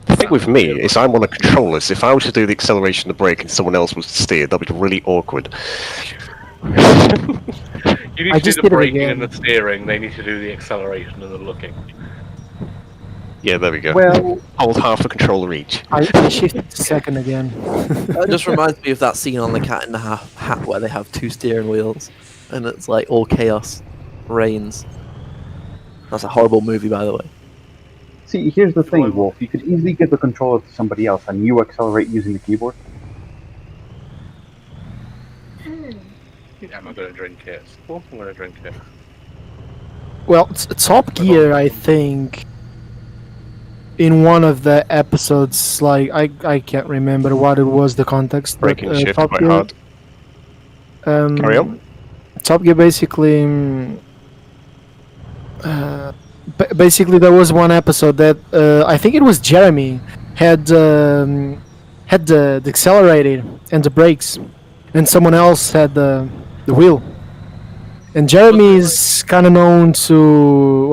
The thing with me is I'm on a controller, so if I was to do the acceleration and the brake and someone else was to steer, that'd be really awkward. You need I to just do did the it braking again. and the steering, they need to do the acceleration and the looking. Yeah, there we go. Well, Hold half a controller each. I shifted to second again. That just reminds me of that scene on the Cat in the Hat where they have two steering wheels, and it's like all chaos reigns. That's a horrible movie, by the way. see, here's the thing, Wolf. You could easily give the controller to somebody else and you accelerate using the keyboard. Yeah, I'm going to drink it. I'm going to drink it. Well, Top Gear, I think, in one of the episodes, like I can't remember what it was, the context. but, Braking shift Top quite Gear, hard. Carry on. Top Gear basically. Basically, there was one episode that I think it was Jeremy had the accelerator and the brakes, and someone else had the wheel. And Jeremy is kind of known to,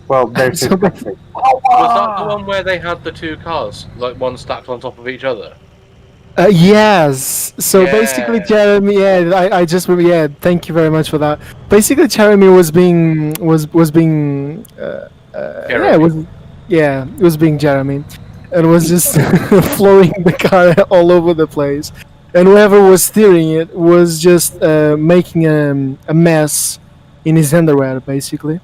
Well, there's So his ba- country. Was that the one where they had the two cars, like one stacked on top of each other? yes. So Yeah. basically, Jeremy. Yeah, I just yeah. Thank you very much for that. Basically, Jeremy was being Jeremy, and was just flowing the car all over the place, and whoever was steering it was just making a mess in his underwear, basically.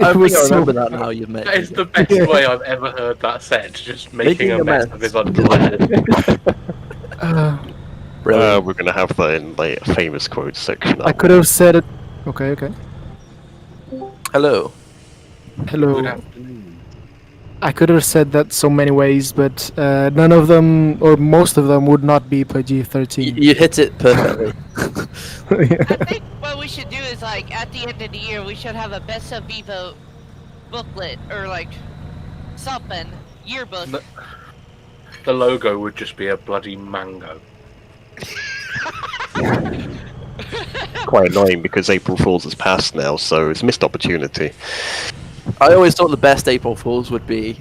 I think I remember that now. You've That mentioned is the best way I've ever heard that said, just making Making a a mess mess. of his underwear. Brilliant. We're gonna have that in like a famous quote section. I could have said it. Okay. Hello. Hello. Good afternoon. I could have said that so many ways, but none of them, or most of them, would not be PG-13. You hit it perfectly. I think what we should do is like at the end of the year we should have a best of Vivo booklet or like something yearbook. The logo would just be a bloody mango. Quite annoying because April Fool's has passed now, so it's a missed opportunity. I always thought the best April Fools would be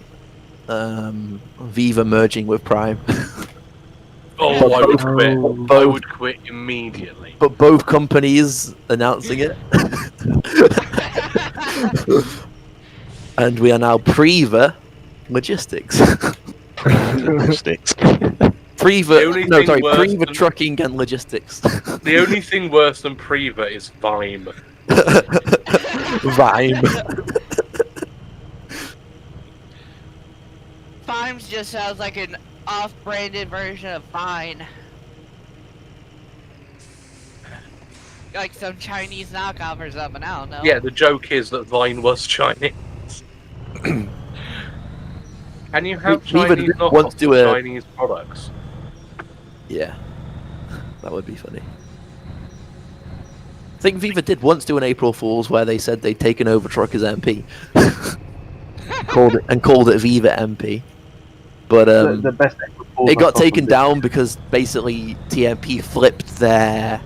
Viva merging with Prime. Oh, I would quit. I would quit immediately. But both companies announcing it. And we are now Priva Logistics. Logistics. Priva Trucking and Logistics. The only thing worse than Priva is Vime. Vime. Vimes just sounds like an off-branded version of Vine. Like some Chinese knockoff or something, I don't know. Yeah, the joke is that Vine was Chinese. Can you have Viva Chinese did once knockoffs do of a- Chinese products? Yeah. That would be funny. I think Viva did once do an April Fool's where they said they'd taken over Truckers MP. called it Viva MP. But the best April Fool's it I got saw taken from down because basically TMP flipped their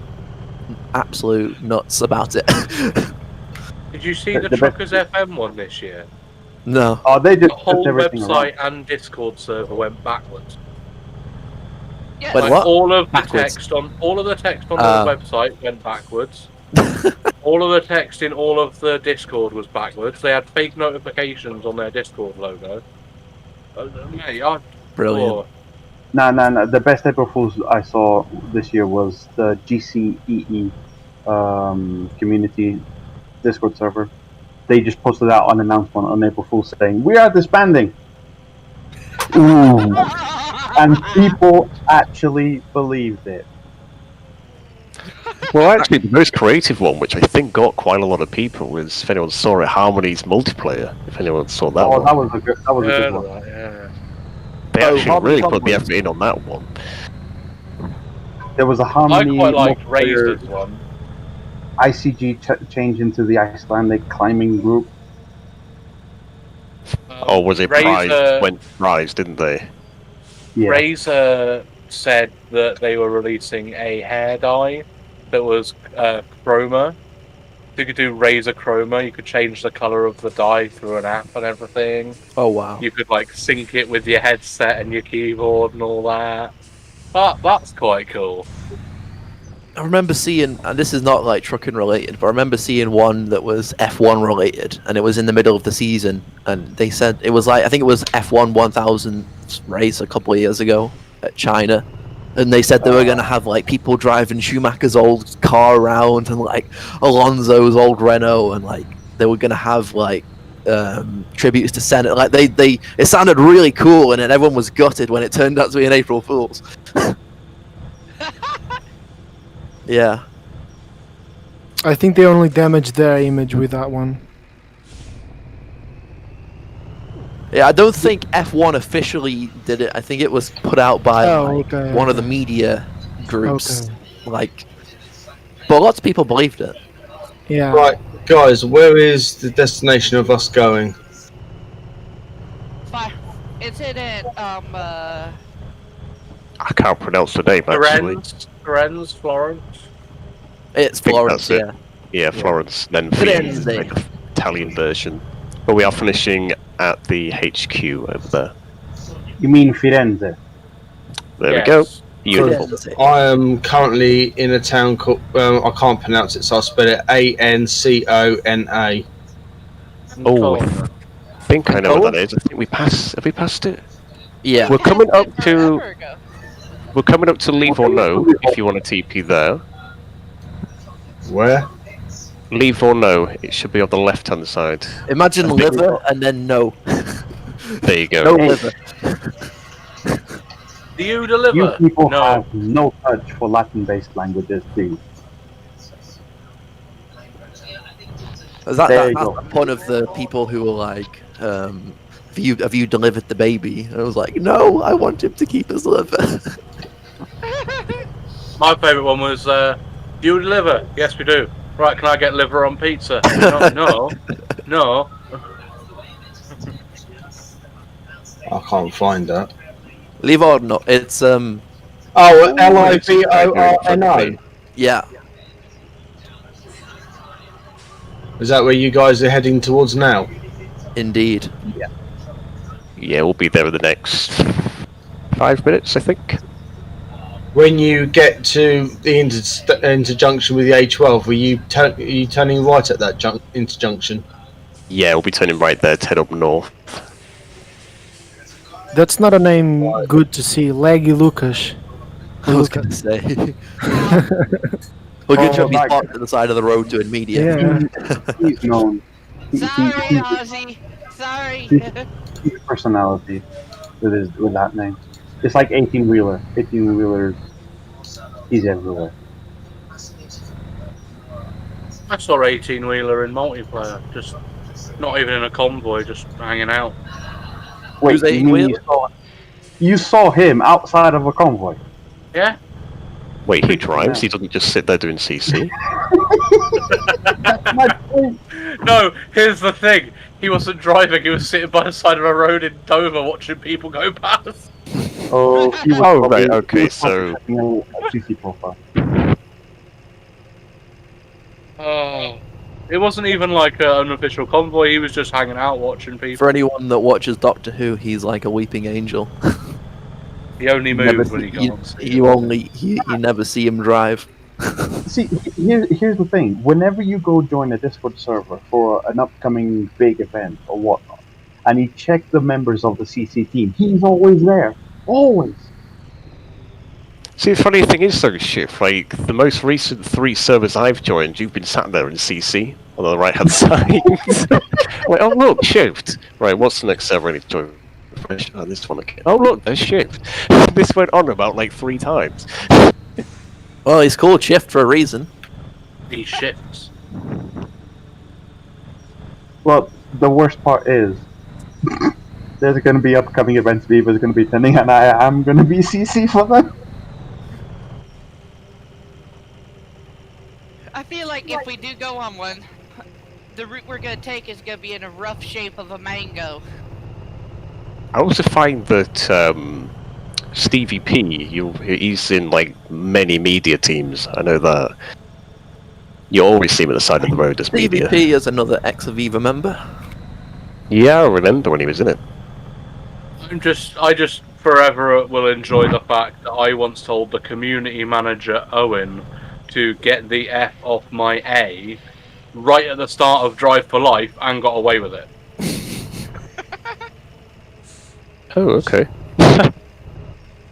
absolute nuts about it. Did you see The the best- Truckers FM one this year? No. Oh, they The just whole flipped everything website around. and Discord server went backwards. Yeah. Wait, Like, what? all of the Backwards? text on the Oh. website went backwards. All of the text in all of the Discord was backwards. They had fake notifications on their Discord logo. Mate, Brilliant. oh, No. The best April Fool's I saw this year was the GCEE community Discord server. They just posted out unannounced one on April Fool's saying, "We are disbanding." Ooh. And people actually believed it. Well, actually, the most creative one, which I think got quite a lot of people, was, if anyone saw it, Harmony's multiplayer. If anyone saw that Oh, one. that was a good yeah, one. yeah. They Oh, actually Harmony really put the Harmony. effort in on that one. There was a I Harmony quite liked multiplayer Razor's one. ICG change into the Icelandic climbing group. Or was it Prize? Razor, Went Prize, didn't they? Yeah. Razor said that they were releasing a hair dye that was chroma. You could do Razor Chroma. You could change the color of the dye through an app and everything. Oh wow. You could like sync it with your headset and your keyboard and all that. That's quite cool. I remember seeing, and this is not like trucking related, but I remember seeing one that was F1 related, and it was in the middle of the season, and they said it was like, I think it was F1 1000 race a couple of years ago at China, and they said they were going to have like people driving Schumacher's old car around and like Alonso's old Renault, and like they were going to have like tributes to Senna. Like they it sounded really cool, and then everyone was gutted when it turned out to be an April Fool's. Yeah. I think they only damaged their image with that one. Yeah, I don't think F1 officially did it. I think it was put out by one of the media groups. Okay. Like, but lots of people believed it. Yeah. Right, guys, where is the destination of us going? Fine. It's in I can't pronounce the name, actually. Firenze, Florence. It's I think Florence, that's it. yeah. Yeah, Florence, then Firenze. Firenze, like the Italian version. But we are finishing at the HQ over there. You mean Firenze? There we go. Yes. Beautiful. Firenze. I am currently in a town called, I can't pronounce it, so I'll spell it Ancona. Oh, I think I know Oh. what that is. I think we passed. Have we passed it? Yeah. We're coming up to. forever ago. We're coming up to Leave or No. If you want to TP there, Where? Leave or No. It should be on the left-hand side. Imagine I think- liver and then no. There you go. No liver. Do you deliver? You people no. have no touch for Latin-based languages, please. That's There you that's go. the point of the people who were like, have you delivered the baby? And I was like, no, I want him to keep his liver. My favourite one was, do you deliver? Yes, we do. Right, can I get liver on pizza? No. I can't find that. Livorno. It's Oh, Livorno. yeah. Is that where you guys are heading towards now? Indeed. Yeah, we'll be there in the next 5 minutes, I think. When you get to the interjunction with the A12, are you turning right at that interjunction? Yeah, we'll be turning right there to head up north. That's not a name good to see. Laggy Lucas. I was going to say. Well, good job he's like- parked at the side of the road doing media. Yeah. He's known. Sorry, Ozzy. Sorry. His personality with that name. It's like 18-wheeler. 18-wheeler. He's everywhere. I saw 18-wheeler in multiplayer, just not even in a convoy, just hanging out. Wait, Who's you mean 18-wheeler? you saw him outside of a convoy? Yeah. Wait, he drives? He doesn't just sit there doing CC? That's my point. No, here's the thing. He wasn't driving, he was sitting by the side of a road in Dover watching people go past. Oh, he was Oh, probably- right, okay, he was so- probably checking a CC profile. Oh. It wasn't even like an unofficial convoy, he was just hanging out watching people. For anyone that watches Doctor Who, he's like a weeping angel. He only Never moves when he see- can't see. you never see him drive. See, here's the thing. Whenever you go join a Discord server for an upcoming big event or whatnot, and you check the members of the CC team, he's always there. Always. See, the funny thing is, though, Shift, like, the most recent 3 servers I've joined, you've been sat there in CC on the right-hand side. Like, oh, look, Shift. Right, what's the next server I need to join? Oh, this one again. Oh, look, there's Shift. This went on about, like, 3 times. Well, he's called Shift for a reason. He shifts. Well, the worst part is, there's going to be upcoming events Viva's going to be attending, and I am going to be CC for them. I feel like if we do go on one, the route we're gonna take is gonna be in a rough shape of a mango. I also find that Stevie P, he's in like many media teams. I know that. You always see him at the side of the road as media. DVP is another ex-Aviva member. Yeah, I remember when he was in it. I just forever will enjoy the fact that I once told the community manager Owen to get the F off my A right at the start of Drive for Life and got away with it. Oh, okay.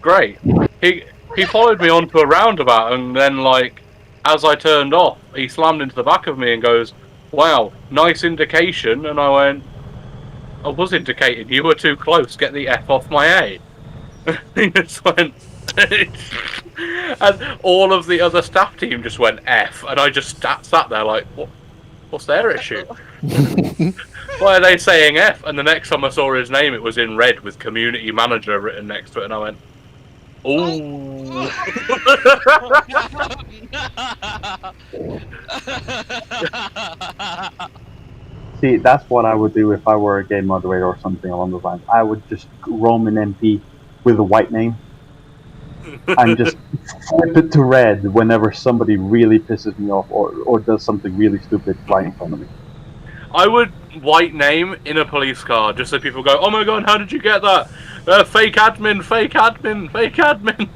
Great. He followed me onto a roundabout and then, like, as I turned off, he slammed into the back of me and goes, "Wow, nice indication." And I went, "I was indicating, you were too close, get the F off my A." He just went... and all of the other staff team just went F, and I just sat there like, what's their issue? Why are they saying F? And the next time I saw his name, it was in red with community manager written next to it, and I went, ooh. See, that's what I would do if I were a game moderator or something along those lines. I would just roam an MP with a white name and just flip it to red whenever somebody really pisses me off or does something really stupid right in front of me. I would white name in a police car just so people go, "Oh my god, how did you get that? Fake admin, fake admin, fake admin."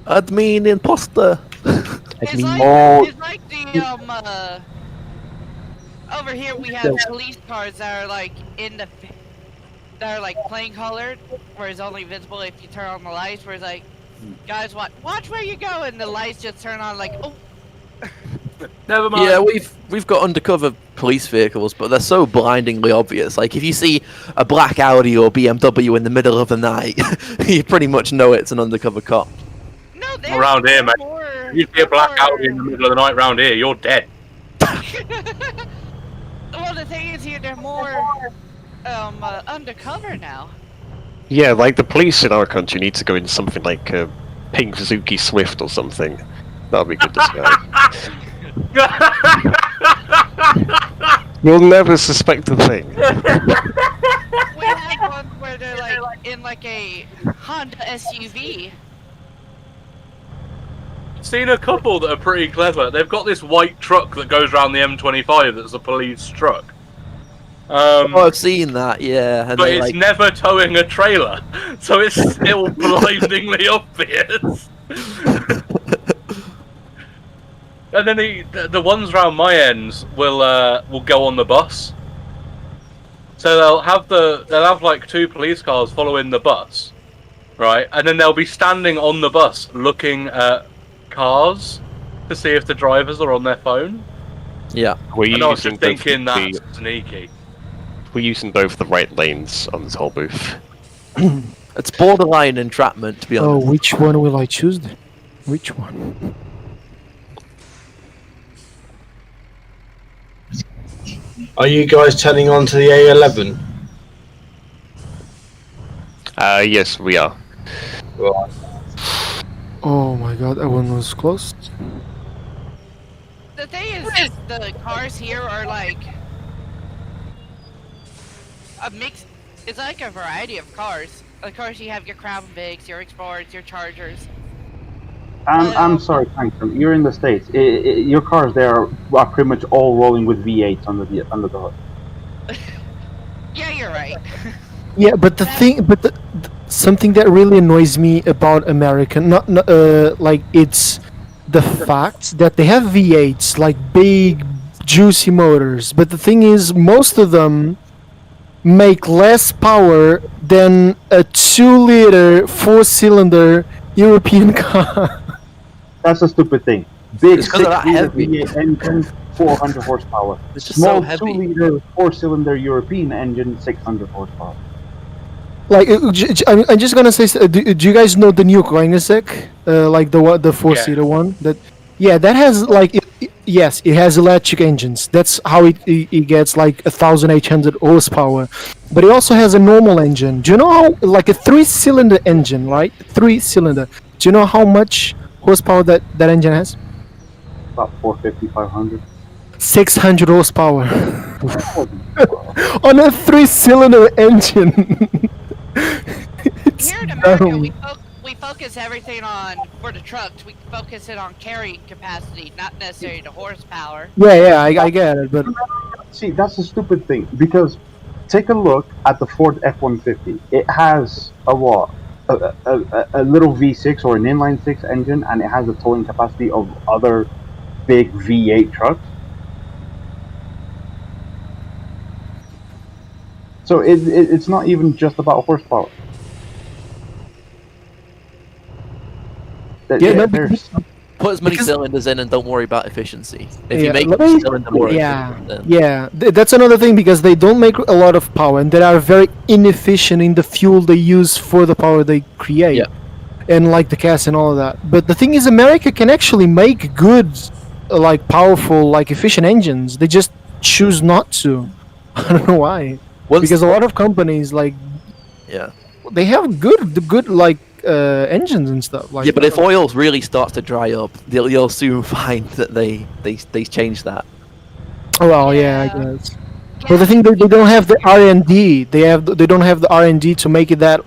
Admin imposter. It's like, Oh. it's like the over here we have police cars that are like that are like plain colored, where it's only visible if you turn on the lights. Where it's like, guys, watch where you go, and the lights just turn on like, oh. Never mind. Yeah, we've got undercover police vehicles, but they're so blindingly obvious. Like, if you see a black Audi or BMW in the middle of the night, you pretty much know it's an undercover cop. No, Around here, mate. You see a black Audi in the middle of the night round here, you're dead. Well, the thing is here, they're more undercover now. Yeah, like the police in our country need to go in something like a pink Suzuki Swift or something. That would be good disguise. Oh, You'll never suspect a thing. We have ones where they're like in like a Honda SUV. Seen a couple that are pretty clever. They've got this white truck that goes around the M25 that's a police truck. Oh, I've seen that, yeah. And But they, it's like, never towing a trailer, so it's still blindingly obvious. And then the ones around my ends will go on the bus. So they'll have like 2 police cars following the bus, right? And then they'll be standing on the bus looking at cars to see if the drivers are on their phone. yeah. And I was just thinking that's sneaky. We're using both the right lanes on the toll booth. It's borderline entrapment, to be Oh, honest. which one will I choose then? Which one? Are you guys turning on to the A11? Yes, we are. Right. Oh my god, that one was close. The thing is, the cars here are like a mix. It's like a variety of cars. Of course, you have your Crown Vics, your Explorers, your Chargers. I'm sorry, Tangstrom. You're in the States. Your cars there are pretty much all rolling with V8s under the hood. Yeah, you're right. Yeah, but something that really annoys me about American, like it's the fact that they have V8s, like big, juicy motors. But the thing is, most of them make less power than a 2-liter 4-cylinder European car. That's a stupid thing. Big It's 'cause they're not 6-liter heavy. V8 engine, 400 horsepower. It's just Small so heavy. 2-liter 4-cylinder European engine, 600 horsepower. Like, I'm just gonna say, do you guys know the new Koenigsegg? Like the 4-seater one? That has like, yes, it has electric engines. That's how it gets like 1,800 horsepower. But it also has a normal engine. Do you know how, like a 3-cylinder engine, right? 3-cylinder. Do you know how much horsepower that engine has? About 450, 500. 600 horsepower on a 3-cylinder engine. It's Here in America, dumb. we focus everything on, for the trucks, we focus it on carrying capacity, not necessarily the horsepower. Yeah, I get it, but See, that's a stupid thing, because take a look at the Ford F-150. It has a what? A little V6 or an inline-6 engine, and it has a towing capacity of other big V8 trucks. So it's not even just about horsepower. Yeah, no, there's Put as many because- cylinders in and don't worry about efficiency. If Yeah, you make let each me- cylinder more yeah, efficient, then yeah, that's another thing, because they don't make a lot of power and they are very inefficient in the fuel they use for the power they create. Yeah. And like the cast and all of that. But the thing is, America can actually make good, like powerful, like efficient engines. They just choose not to. I don't know why. once Because a lot of companies, like, yeah. they have good like engines and stuff. Like, Yeah, but if oil really starts to dry up, you'll soon find that they change that. well, yeah, I Yeah. guess. But the thing, they don't have the R&D. They don't have the R&D to make it that.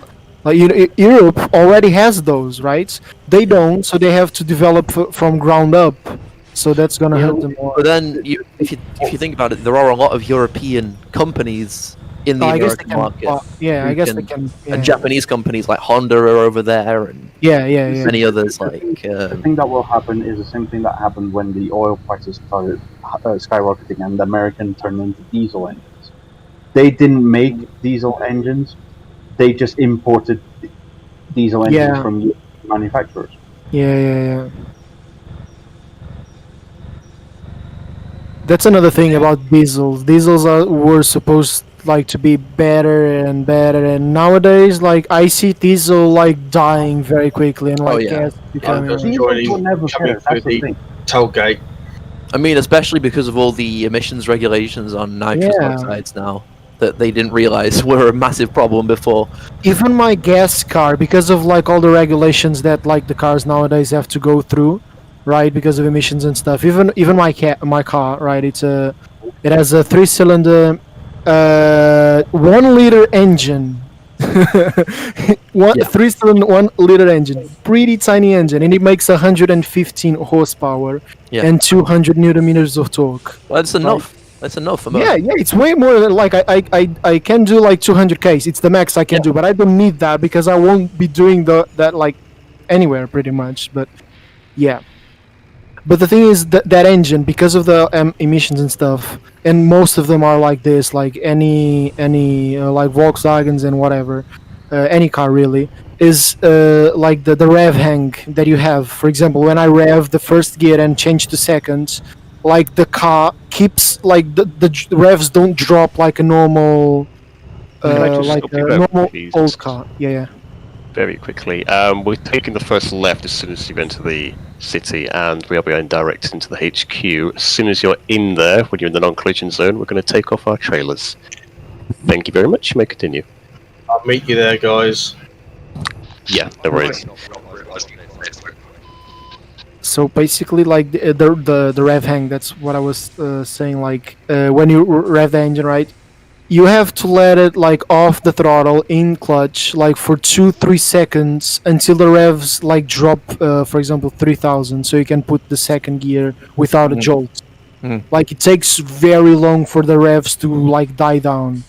Like, you know, Europe already has those, right? They don't, so they have to develop from ground up. So that's gonna hurt them more. But then, if you think about it, there are a lot of European companies in the I guess they American can. market, Yeah, I who guess they can. Yeah, and Japanese companies like Honda are over there, and yeah. many others like. The thing that will happen is the same thing that happened when the oil prices started skyrocketing and the American turned into diesel engines. They didn't make diesel engines; they just imported diesel engines Yeah. from manufacturers. Yeah. That's another thing about diesels. Diesels were supposed like to be better and better, and nowadays, like, I see diesel like dying very quickly, and like Oh, yeah. gas becoming. just Diesels joining- will never coming fail. That's through the the- thing. Tollgate. I mean, especially because of all the emissions regulations on nitrous Yeah. oxides now that they didn't realize were a massive problem before. Even my gas car, because of like all the regulations that like the cars nowadays have to go through, right, because of emissions and stuff. Even my car, right, it has a 3-cylinder 1 liter engine. Yeah. 3-cylinder 1 liter engine, pretty tiny engine, and it makes 115 horsepower Yeah. and 200 newton meters of torque. Well, that's enough. That's enough for most. Yeah, it's way more than like I can do like 200 k's. It's the max I can do, but I don't need that because I won't be doing that like anywhere pretty much. But yeah. But the thing is that engine, because of the emissions and stuff, and most of them are like this, like any like Volkswagens and whatever, any car really, is like the rev hang that you have. For example, when I rev the first gear and change to second, like the car keeps like the revs don't drop like a normal, Can I just like stop a you there, normal please? old car. Yeah. Very quickly. We're taking the first left as soon as you enter the city, and we'll be going direct into the HQ. As soon as you're in there, when you're in the non-collision zone, we're going to take off our trailers. Thank you very much. You may continue. I'll meet you there, guys. Yeah, no worries. So basically, like the rev hang, that's what I was saying. Like when you rev the engine, right, you have to let it like off the throttle in clutch, like for 2-3 seconds until the revs like drop, for example, 3,000, so you can put the second gear without a jolt. Like it takes very long for the revs to like die down,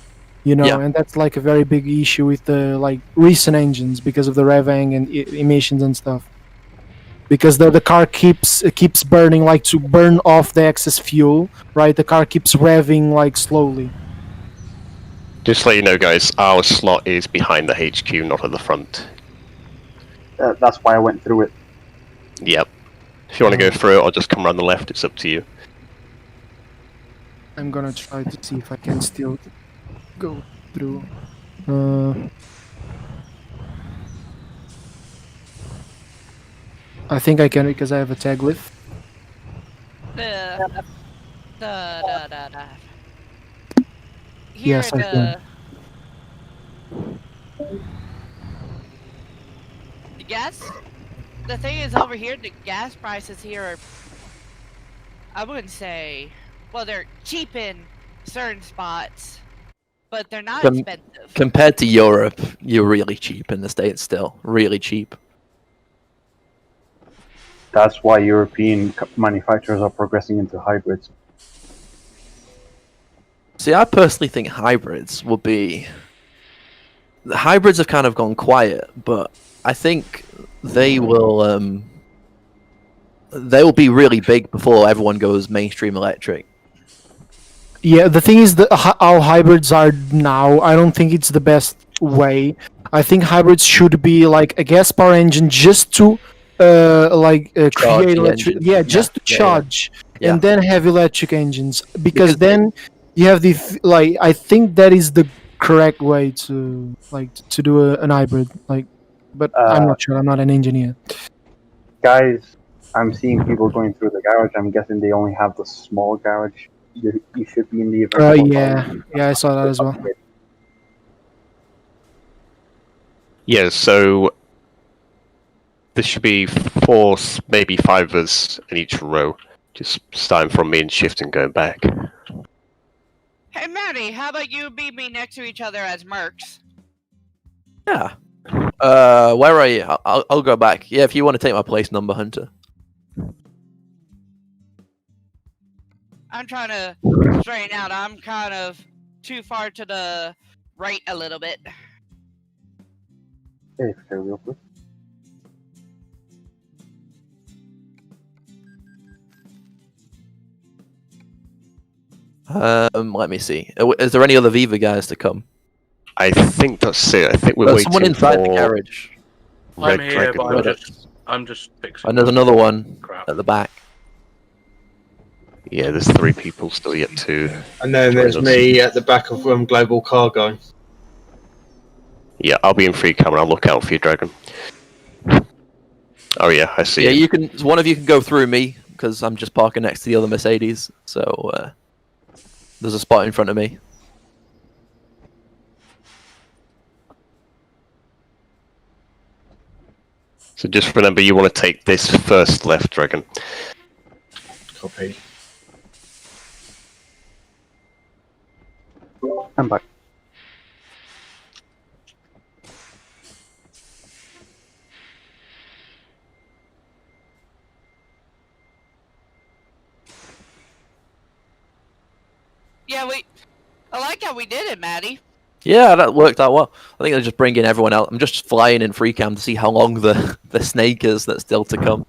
you know, and that's like a very big issue with the like recent engines because of the rev hang and emissions and stuff. Because the car keeps burning, like to burn off the excess fuel, right? The car keeps revving like slowly. Just to let you know, guys, our slot is behind the HQ, not at the front. That's why I went through it. Yep. If you want to go through it or just come around the left, it's up to you. I'm gonna try to see if I can still go through. I think I can because I have a tag lift. Here Yes, I can. The gas. The thing is, over here, the gas prices here are. I wouldn't say. Well, they're cheap in certain spots, but they're not expensive. Compared to Europe, you're really cheap in the States still. Really cheap. That's why European manufacturers are progressing into hybrids. See, I personally think hybrids will be... The hybrids have kind of gone quiet, but I think they will be really big before everyone goes mainstream electric. Yeah, the thing is that how hybrids are now, I don't think it's the best way. I think hybrids should be like a gas power engine just to create electric, just to charge, and then have electric engines, because then you have the like. I think that is the correct way to to do an hybrid. Like, but I'm not sure. I'm not an engineer. Guys, I'm seeing people going through the garage. I'm guessing they only have the small garage. You should be in the event. Yeah, I saw that as well. Yeah, so there should be 4, maybe 5 of us in each row, just starting from me and shifting going back. Hey, Maddie, how about you beat me next to each other as mercs? Yeah. Where are you? I'll go back. Yeah, if you want to take my place, Number Hunter. I'm trying to straighten out. I'm kind of too far to the right a little bit. Hey, real quick. Let me see. Is there any other Viva guys to come? I think that's it. I think we're There's waiting someone inside for the garage. I'm Red here, Dragon. but I'm just fixing. And there's another one Crap. at the back. Yeah, there's 3 people still yet to. And then there's me at the back of Global Cargo. Yeah, I'll be in free camera. I'll look out for you, Dragon. Oh yeah, I see. Yeah, it. you can. One of you can go through me because I'm just parking next to the other Mercedes. So there's a spot in front of me. So just remember, you want to take this first left, Dragon. Copy. I'm back. Yeah, I like how we did it, Maddie. Yeah, that worked out well. I think they're just bringing everyone out. I'm just flying in free cam to see how long the snake is that's still to come.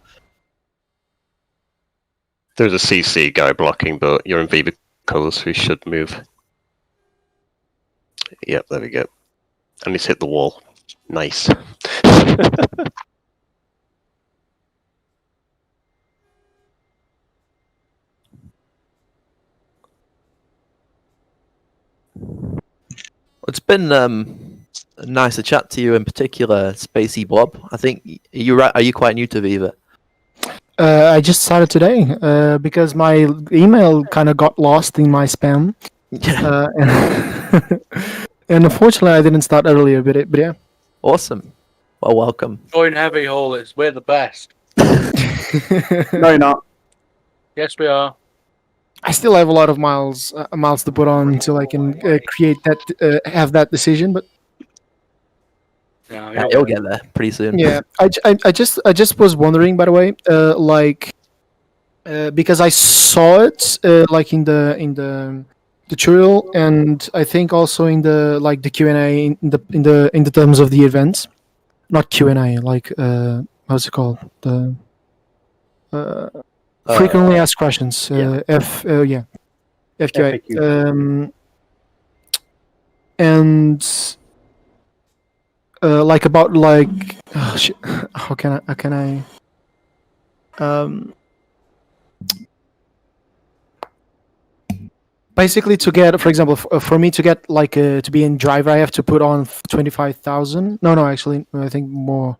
There's a CC guy blocking, but you're in Viva colours, so he should move. Yep, there we go. And he's hit the wall. Nice. It's been nice to chat to you, in particular, Spacey Blob. I think are you quite new to Viva? I just started today because my email kind of got lost in my spam. And unfortunately, I didn't start earlier, but yeah. Awesome. Well, welcome. Join Heavy Haul. We're the best. No, you're not. Yes, we are. I still have a lot of miles to put on until I can create that, have that decision. But Yeah, You'll get there pretty soon. yeah, I just was wondering, by the way, because I saw it like in the tutorial, and I think also in the the Q&A in the terms of the event, not Q&A, how's it called, the frequently asked questions, FQA, FAQ. and about oh, shit, how can I basically, to get, for example, for me to get to be in driver, I have to put on 25,000. No, actually, I think more.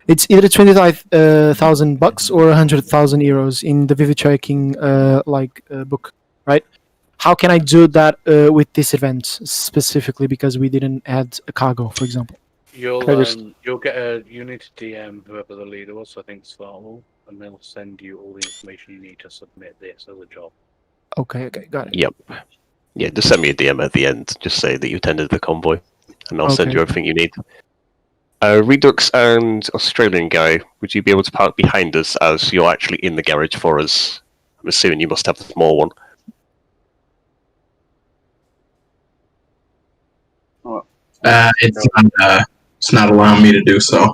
It's either 25,000 bucks or 100,000 euros in the Vivid Tracking book, right? How can I do that with this event specifically, because we didn't add a cargo, for example? You'll get you need to DM whoever the leader was. I think Svartwall, and they'll send you all the information you need to submit this as a job. Okay, got it. Yep. Yeah, just send me a DM at the end. Just say that you attended the convoy, and I'll send Okay. you everything you need. Redux and Australian guy, would you be able to park behind us as you're actually in the garage for us? I'm assuming you must have the small one. It's not allowing me to do so.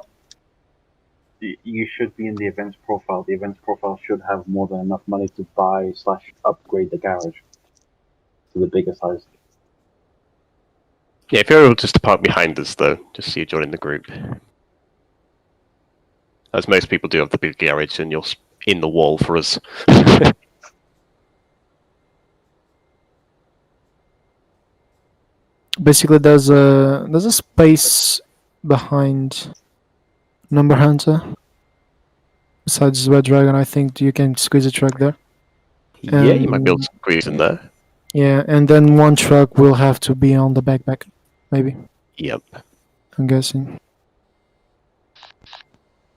You should be in the events profile. The events profile should have more than enough money to buy / upgrade the garage to the bigger size. Yeah, if you're able just to park behind us, though, just so you're joining the group. As most people do have the big garage, and you're in the wall for us. Basically, there's a space behind Number Hunter. Besides Red Dragon, I think you can squeeze a truck there. Yeah, you might be able to squeeze in there. Yeah, and then one truck will have to be on the backpack, maybe. Yep. I'm guessing.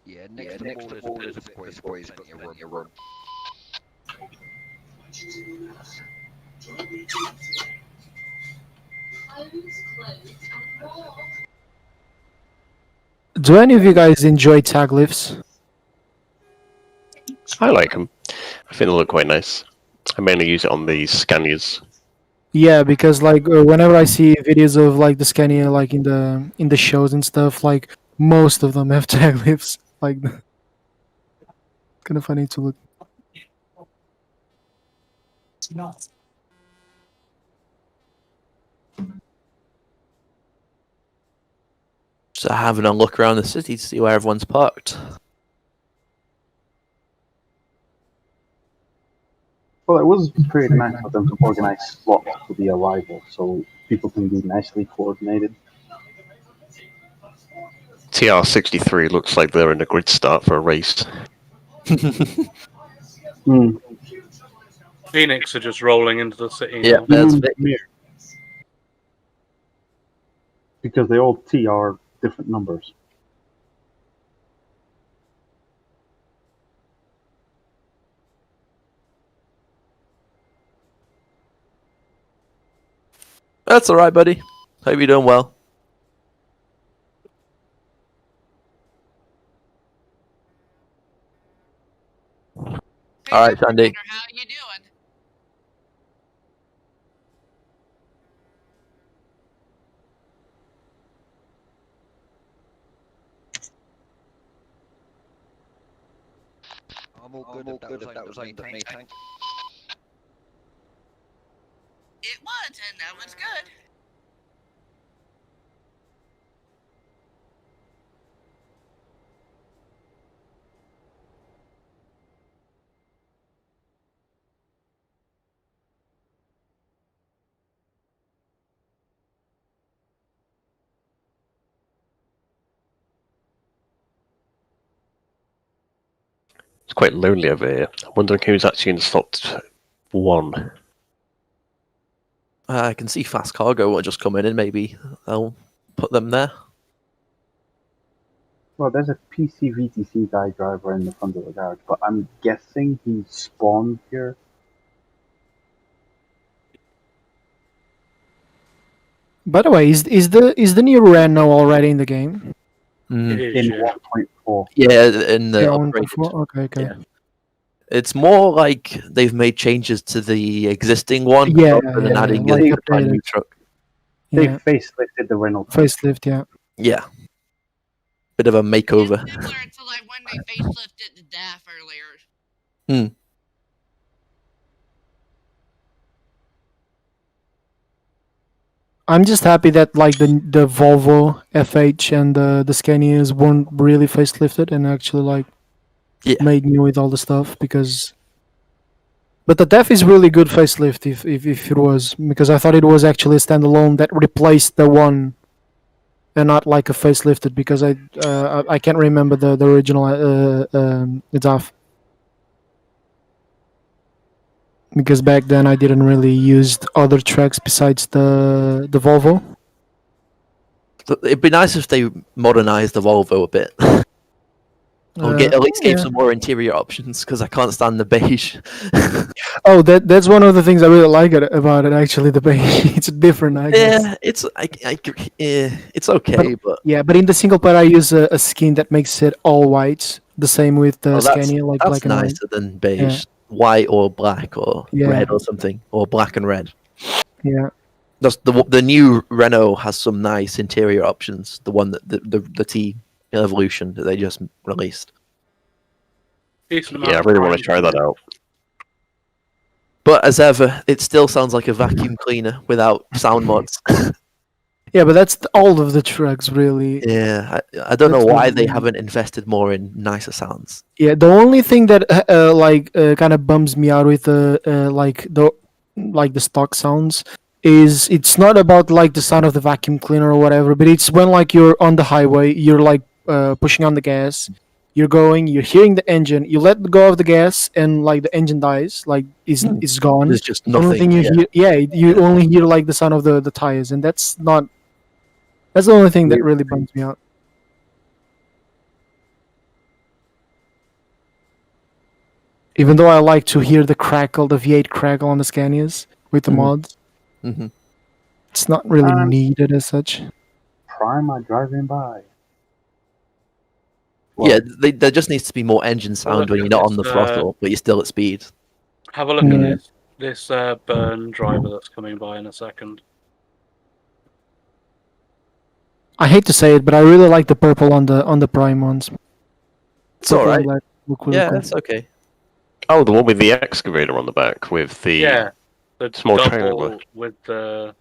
Yeah, next to the wall is a space in your room. Do any of you guys enjoy tag lifts? I like them. I think they look quite nice. I mainly use it on the Scanias. Yeah, because whenever I see videos of the Scania in the shows and stuff, most of them have tag lifts. Kind of funny to look. It's not. So having a look around the city to see where everyone's parked. Well, it was pretty nice for them to organize slots for the arrival, so people can be nicely coordinated. TR63 looks like they're in a grid start for a race. Phoenix are just rolling into the city. Yeah, now. there's Vic. Because they all TR different numbers. That's all right, buddy. Hope you're doing well. All right, Sandy. How you doing? I'm all good if that was aimed at me, thanks. It was, and that was good. It's quite lonely over here. I'm wondering who's actually in slot 1. I can see fast cargo will just come in. Maybe I'll put them there. Well, there's a PC VTC guy driver in the front of the garage, but I'm guessing he spawned here. By the way, is the new Renault already in the game? Mm. It is, In yeah. 1.4. Yeah, in the Yeah, upgraded. 1.4? Okay. Yeah. It's more like they've made changes to the existing one Yeah, rather than yeah, adding like a brand new updated. truck. They Yeah, facelifted the Renault. facelift. Yeah. Yeah. Bit of a makeover. Similar to like when they facelifted the DAF earlier. I'm just happy that like the Volvo FH and the Scanias weren't really facelifted and actually like made new with all the stuff because. But the DEF is really good facelift if it was, because I thought it was actually a standalone that replaced the one, and not like a facelifted, because I can't remember the original DAF. Because back then I didn't really use other tracks besides the Volvo. It'd be nice if they modernized the Volvo a bit. Or at least gave yeah. some more interior options, because I can't stand the beige. Oh, that's one of the things I really like about it. Actually, the beige. It's different. I guess. Yeah, it's okay, but yeah, but in the single player, I use a skin that makes it all white. The same with the Scania, like that's black and white. nicer than beige. Yeah. White or black or Yeah. red or something, or black and red. Yeah. That's the new Renault has some nice interior options. The one that the T Evolution that they just released. Decent Yeah, I really want to try that out. But as ever, it still sounds like a vacuum cleaner without sound mods. Yeah, but that's all of the trucks, really. Yeah, I don't know That's why what- they haven't invested more in nicer sounds. Yeah, the only thing that kind of bums me out with the stock sounds is it's not about like the sound of the vacuum cleaner or whatever, but it's when like you're on the highway, you're like pushing on the gas, you're hearing the engine, you let go of the gas, and like the engine dies, like it's gone. There's just The only nothing. thing you hear, you only hear like the sound of the tires, and that's the only thing that really bums me out. Even though I like to hear the crackle, the V8 crackle on the Scanias with the mods, Mm-hmm. it's not really needed as such. Prima driving by. Yeah, there just needs to be more engine sound when you're not on the throttle, but you're still at speed. Have a look at this burn driver that's coming by in a second. I hate to say it, but I really like the purple on the Prime ones. It's all Purple and right. black look really Yeah, cool. it's okay. Oh, the one with the excavator on the back with the Yeah, the small double trailer. with the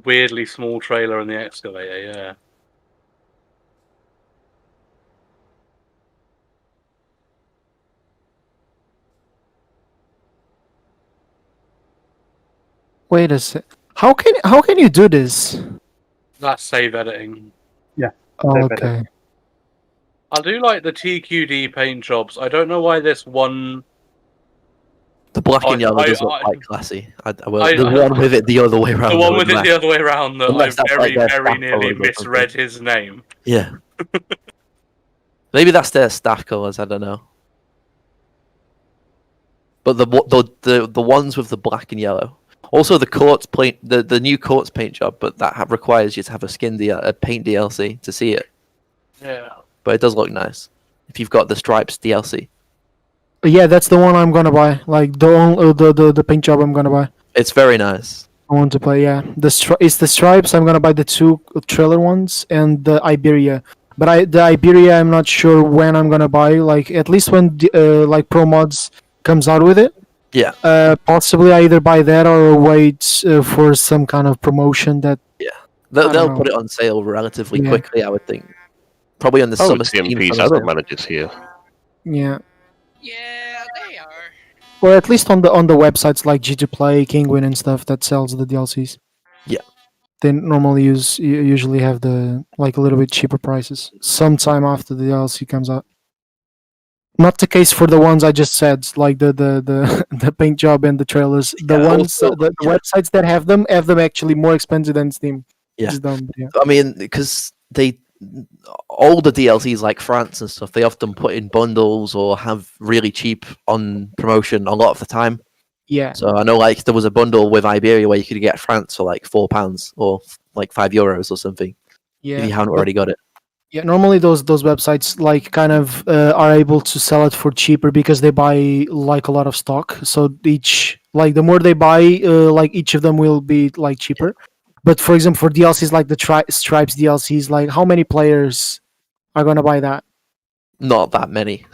weirdly small trailer and the excavator. Yeah. Wait a sec. How can you do this? That's save editing. Oh, Save okay. I do like the TQD paint jobs. I don't know why this one. The black and yellow does look quite classy. The one with it the other way around. The one though, with it black. the other way around that I Unless that's very, like their very staff nearly colours or something. misread his name. Yeah. Maybe that's their staff colours. I don't know. But the ones with the black and yellow, Also, the courts paint, the new courts paint job, but that requires you to have a paint DLC to see it. Yeah. But it does look nice if you've got the Stripes DLC. Yeah, that's the one I'm gonna buy. Like the paint job I'm gonna buy. It's very nice. I want to play. Yeah, it's the Stripes. I'm gonna buy the 2 trailer ones and the Iberia. But the Iberia, I'm not sure when I'm gonna buy. Like at least when like Pro Mods comes out with it. Yeah. Possibly I either buy that or wait for some kind of promotion that. Yeah. I don't They'll know. put it on sale relatively Yeah. quickly, I would think. Probably on the Oh, summer it's Steam TMP's summer other sale. managers here. Yeah. Yeah, they are. Or at least on the websites like G2 Play, Kingwin, and stuff that sells the DLCs. Yeah. They normally usually have the like a little bit cheaper prices sometime after the DLC comes out. Not the case for the ones I just said, like the paint job and the trailers. The Yeah, ones also- the websites that have them actually more expensive than Steam. Yeah. It's dumb, but yeah. I mean, because all the DLCs like France and stuff, they often put in bundles or have really cheap on promotion a lot of the time. Yeah. So I know like there was a bundle with Iberia where you could get France for like £4 or like €5 or something. Yeah. If you haven't but- already got it. Yeah, normally those websites like kind of are able to sell it for cheaper because they buy like a lot of stock. So each like the more they buy, like each of them will be like cheaper. But for example, for DLCs like the Stripes DLCs, like how many players are gonna buy that? Not that many.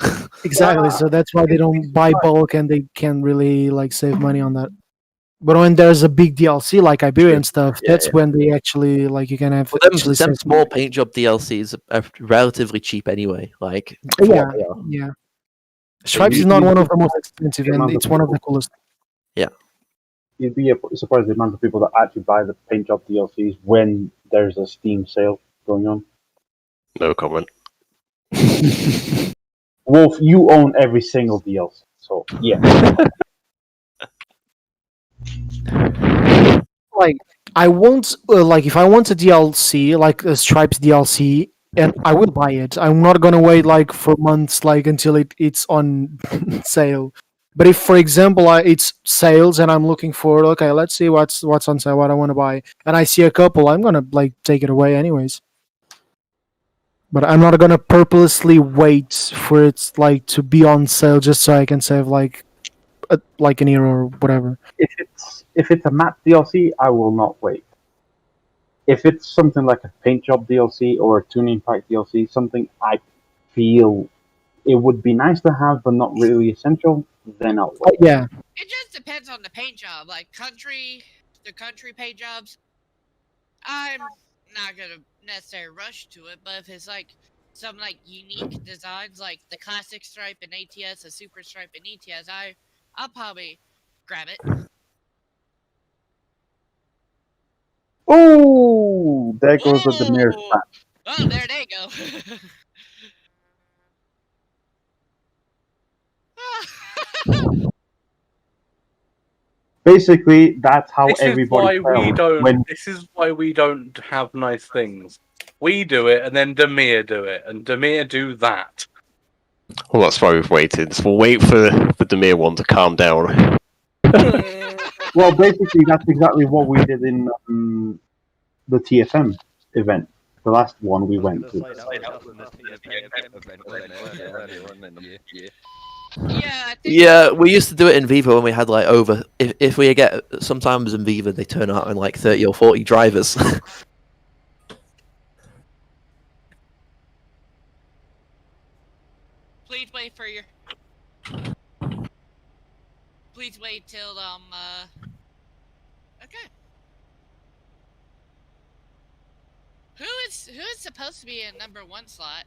Exactly. So that's why they don't buy bulk and they can really like save money on that. But when there's a big DLC like Iberia and stuff, Yeah, that's yeah. when they actually like you can have But them actually save small paint job DLCs are relatively cheap anyway. Like money. for Yeah, what they are. yeah. Stripes is not one of the most expensive, and amount it's of one of the people- coolest. You'd be surprised the amount of people that actually buy the paint job DLCs when there's a Steam sale going on. No comment. Wolf, you own every single DLC, so yeah. Like I won't like if I want a DLC like a Stripes DLC, and I will buy it. I'm not gonna wait like for months like until it's on sale. But if, for example, it's sales and I'm looking for okay, let's see what's on sale, what I want to buy, and I see a couple, I'm gonna like take it away anyways. But I'm not gonna purposely wait for it like to be on sale just so I can save like an euro or whatever. If it's a map DLC, I will not wait. If it's something like a paint job DLC or a tuning pack DLC, something I feel it would be nice to have but not really essential, then I'll wait. Yeah. It just depends on the paint job. Like the country paint jobs, I'm not gonna necessarily rush to it. But if it's like some like unique designs, like the classic stripe in ATS, a super stripe in ETS, I'll probably grab it. Oh, there goes the Demir Ooh. fan. Oh, there they go. Basically, that's how This is why everybody we felt don't. when This is why we don't have nice things. We do it, and then Demir do it, and Demir do that. Well, that's why we've waited. So we'll wait for the Demir one to calm down. well, basically, that's exactly what we did in the TFM event, the last one we went to. Yeah, I think Yeah, we used to do it in Viva when we had like over. If we get sometimes in Viva they turn out in like 30 or 40 drivers. please wait for your. Please wait till Okay. Who is supposed to be in number 1 slot?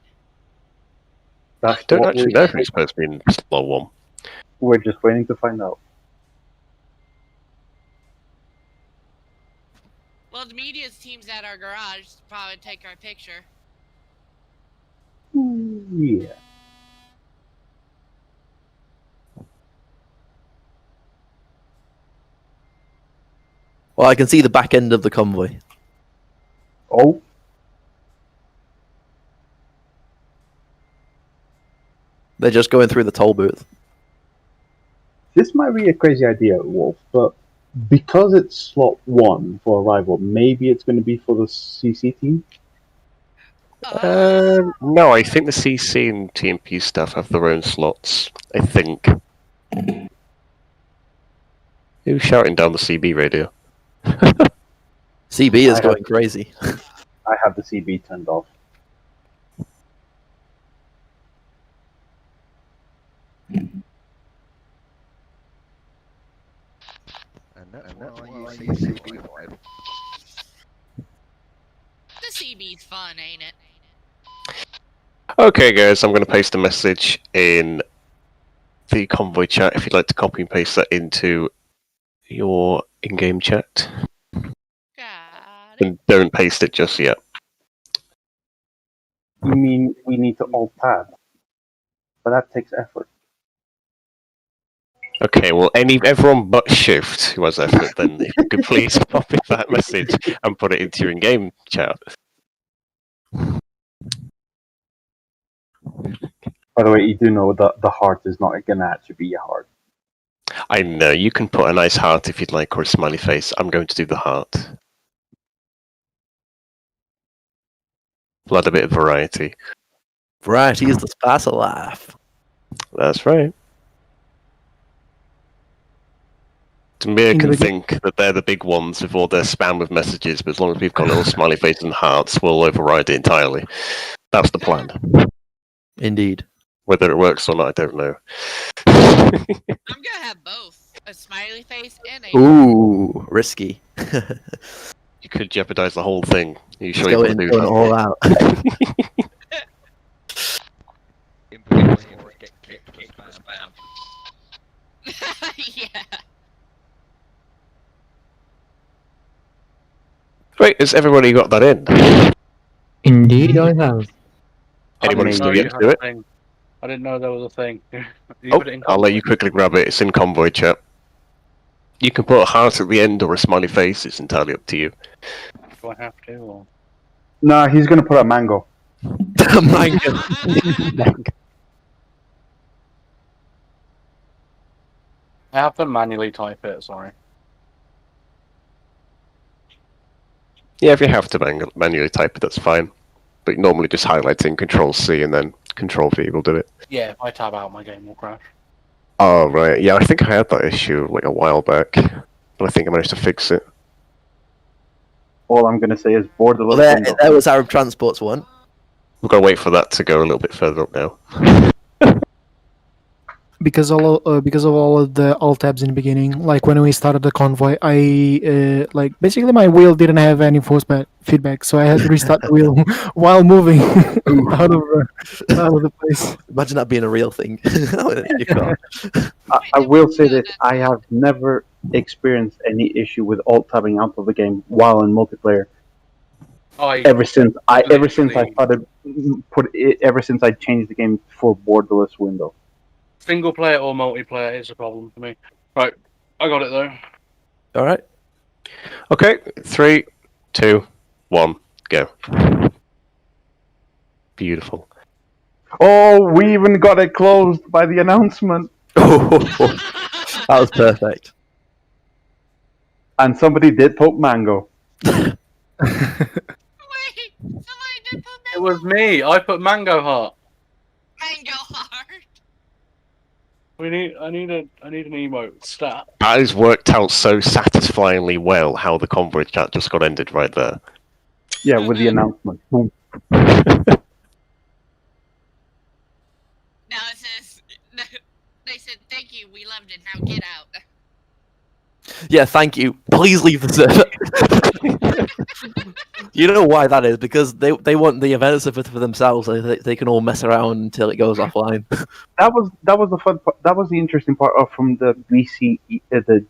I That's don't what actually know who's supposed to be in slot 1. we're just waiting to find out. Well, the media's team's at our garage to probably take our picture. Yeah. Well, I can see the back end of the convoy. Oh, They're just going through the toll booth. this might be a crazy idea, Wolf, but because it's slot 1 for arrival, maybe it's going to be for the CC team. No, I think the CC and TMP staff have their own slots. I think. Who's shouting down the CB radio? CB is going crazy. I have the CB turned off. And that's why you see CB5. The CB's fun, ain't it? Okay, guys, I'm going to paste a message in the convoy chat if you'd like to copy and paste that into your in-game chat. And don't paste it just yet. You mean we need to alt tab? But that takes effort. Okay, well, everyone but Shift who has effort, then if you could please copy that message and put it into your in-game chat. By the way, you do know that the heart is not going to actually be a heart. I know, you can put a nice heart if you'd like, or a smiley face. I'm going to do the heart. We'll add a bit of variety. Variety is the spice of life. That's right. Tamir can think that they're the big ones with all their spam of messages, but as long as we've got little smiley faces and hearts, we'll override it entirely. That's the plan. Indeed. Whether it works or not, I don't know. I'm gonna have both. A smiley face and a... Ooh, risky. You could jeopardize the whole thing. Are you sure Let's you go want to in do going that? all out. Yeah. Wait, has everybody got that in? Indeed, I have. Anybody still yet to do it? I didn't know there was a thing. You Oh, put it in I'll let you quickly grab it. It's in convoy chat. You can put a heart at the end or a smiley face. It's entirely up to you. Do I have to? Or... Nah, he's going to put a mango. Mango. I have to manually type it, sorry. Yeah, if you have to manually type it, that's fine. But normally just highlighting Control-C and then Control-V will do it. Yeah, if I tab out, my game will crash. Oh, right. Yeah, I think I had that issue like a while back. But I think I managed to fix it. All I'm going to say is borderless. There was Arab Transport's one. We've got to wait for that to go a little bit further up now. Because of all of the alt tabs in the beginning, like when we started the convoy, I like basically my wheel didn't have any force feedback, so I had to restart the wheel while moving out of the place. Imagine that being a real thing. You can't. I will say this: I have never experienced any issue with alt tabbing out of the game while in multiplayer. Ever since I changed the game for borderless window. Single player or multiplayer is a problem for me. Right, I got it though. All right. Okay, 3, 2, 1, go. Beautiful. Oh, we even got it closed by the announcement. That was perfect. And somebody did poke mango. Wait, somebody did put It was me. I put mango heart. mango heart. I need an emote stat. That has worked out so satisfyingly well how the convoy chat just got ended right there. Yeah, with the announcement. Boom. Now it says, they said, thank you, we loved it, now get out. Yeah, thank you. Please leave the server. You know why that is? Because they want the event server for themselves, so they can all mess around until it goes offline. That was the fun part. That was the interesting part from the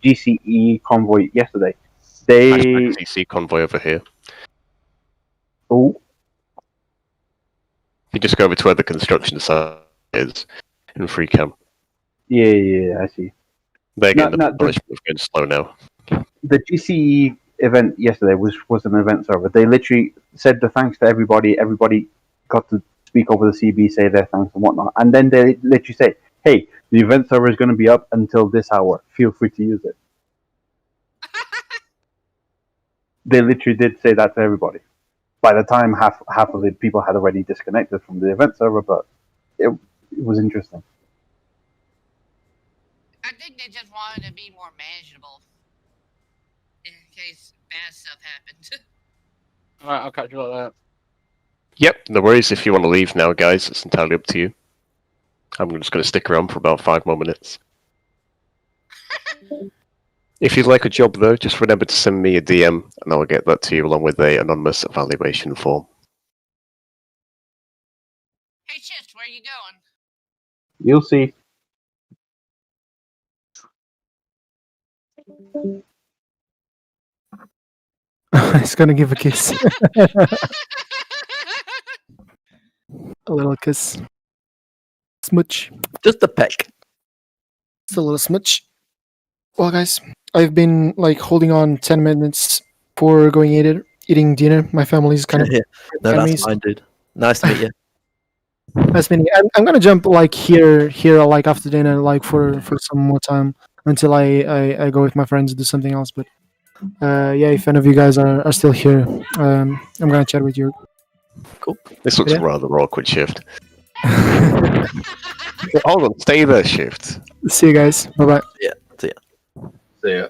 GCE convoy yesterday. They GCC convoy over here. Oh, You just go over to where the construction site is in free cam. yeah, I see. They're getting No, the punishment of going slow now. The GCE event yesterday was an event server. They literally said the thanks to everybody. Everybody got to speak over the CB, say their thanks and whatnot. And then they literally say, hey, the event server is going to be up until this hour. Feel free to use it. they literally did say that to everybody. By the time half of the people had already disconnected from the event server, but it was interesting. I think they just wanted to be more manageable in case bad stuff happened. Alright, I'll catch you like that. Yep, no worries. If you want to leave now, guys, it's entirely up to you. I'm just going to stick around for about 5 more minutes. If you'd like a job, though, just remember to send me a DM, and I'll get that to you along with a anonymous evaluation form. Hey, Chips, where you going? You'll see. He's gonna give a kiss. A little kiss. Smooch. Just a peck. Just a little smooch. Well, guys, I've been like holding on 10 minutes for going eating dinner. My family's kind of. Yeah. No, enemies. that's fine, dude. Nice to meet you. Nice meeting you. I'm gonna jump like here, like after dinner, like for some more time until I go with my friends and do something else. But yeah, if any of you guys are still here, I'm gonna chat with you. Cool. This looks Yeah. a rather awkward shift. Hold on, stay there, shift. See you guys. Bye bye. Yeah, see ya. See ya.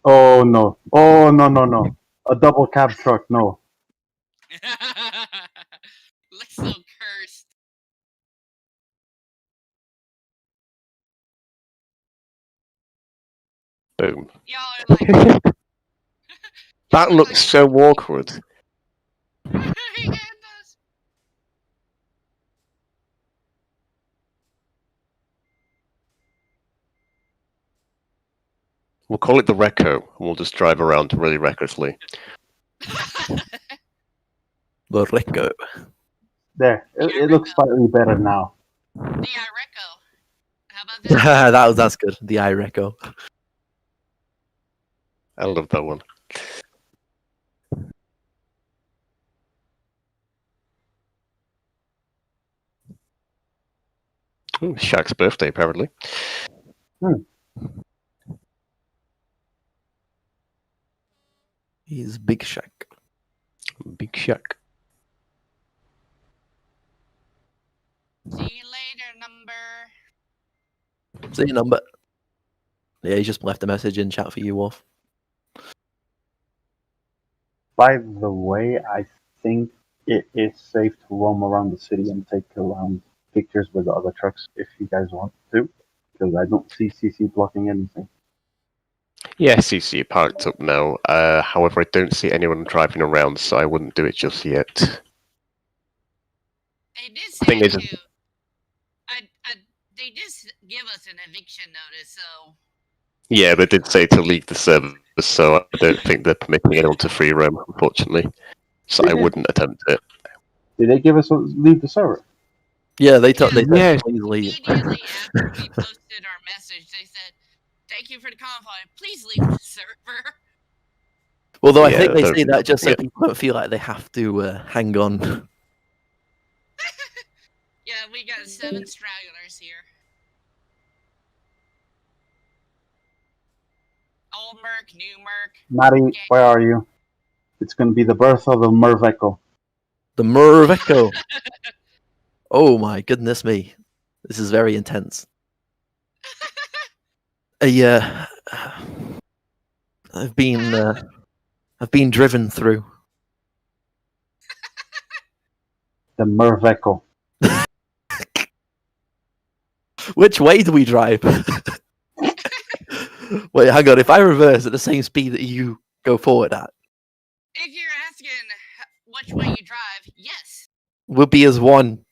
Oh no! Oh no! A double cab truck, no. Looks so cursed. Boom. Y'all are like. That looks so awkward. Yeah, it does. We'll call it the Reco, and we'll just drive around really recklessly. The Rico. There, it looks slightly better now. The Ireco. How about that? That's good. The Ireco. I love that one. Ooh, Shaq's birthday, apparently. He's Big Shaq. Big Shaq. See you later, number. See your number. Yeah, he just left a message in chat for you, Wolf. By the way, I think it is safe to roam around the city and take around pictures with the other trucks if you guys want to, because I don't see CC blocking anything. Yeah, CC parked up now. However, I don't see anyone driving around, so I wouldn't do it just yet. They did Thing say is- to. They did give us an eviction notice, so. Yeah, they did say to leave the server, so I don't think they're permitting anyone to free roam, unfortunately. So I wouldn't attempt it. Did they give us a leave the server? Yeah, they said Yeah. please leave. Immediately after we posted our message, they said, "Thank you for the convoy. Please leave the server." Although I Yeah, think they don't- say that just so yeah. people don't feel like they have to hang on. Yeah, we got 7 stragglers here. Old Merc, new Merc. Maddie, where are you? It's going to be the birth of the Merveco. The Merveco. Oh my goodness me. This is very intense. Yeah. I've been driven through. The Merveco. Which way do we drive? Wait, hang on. If I reverse at the same speed that you go forward at, If you're asking which way you drive, yes. we'll be as one.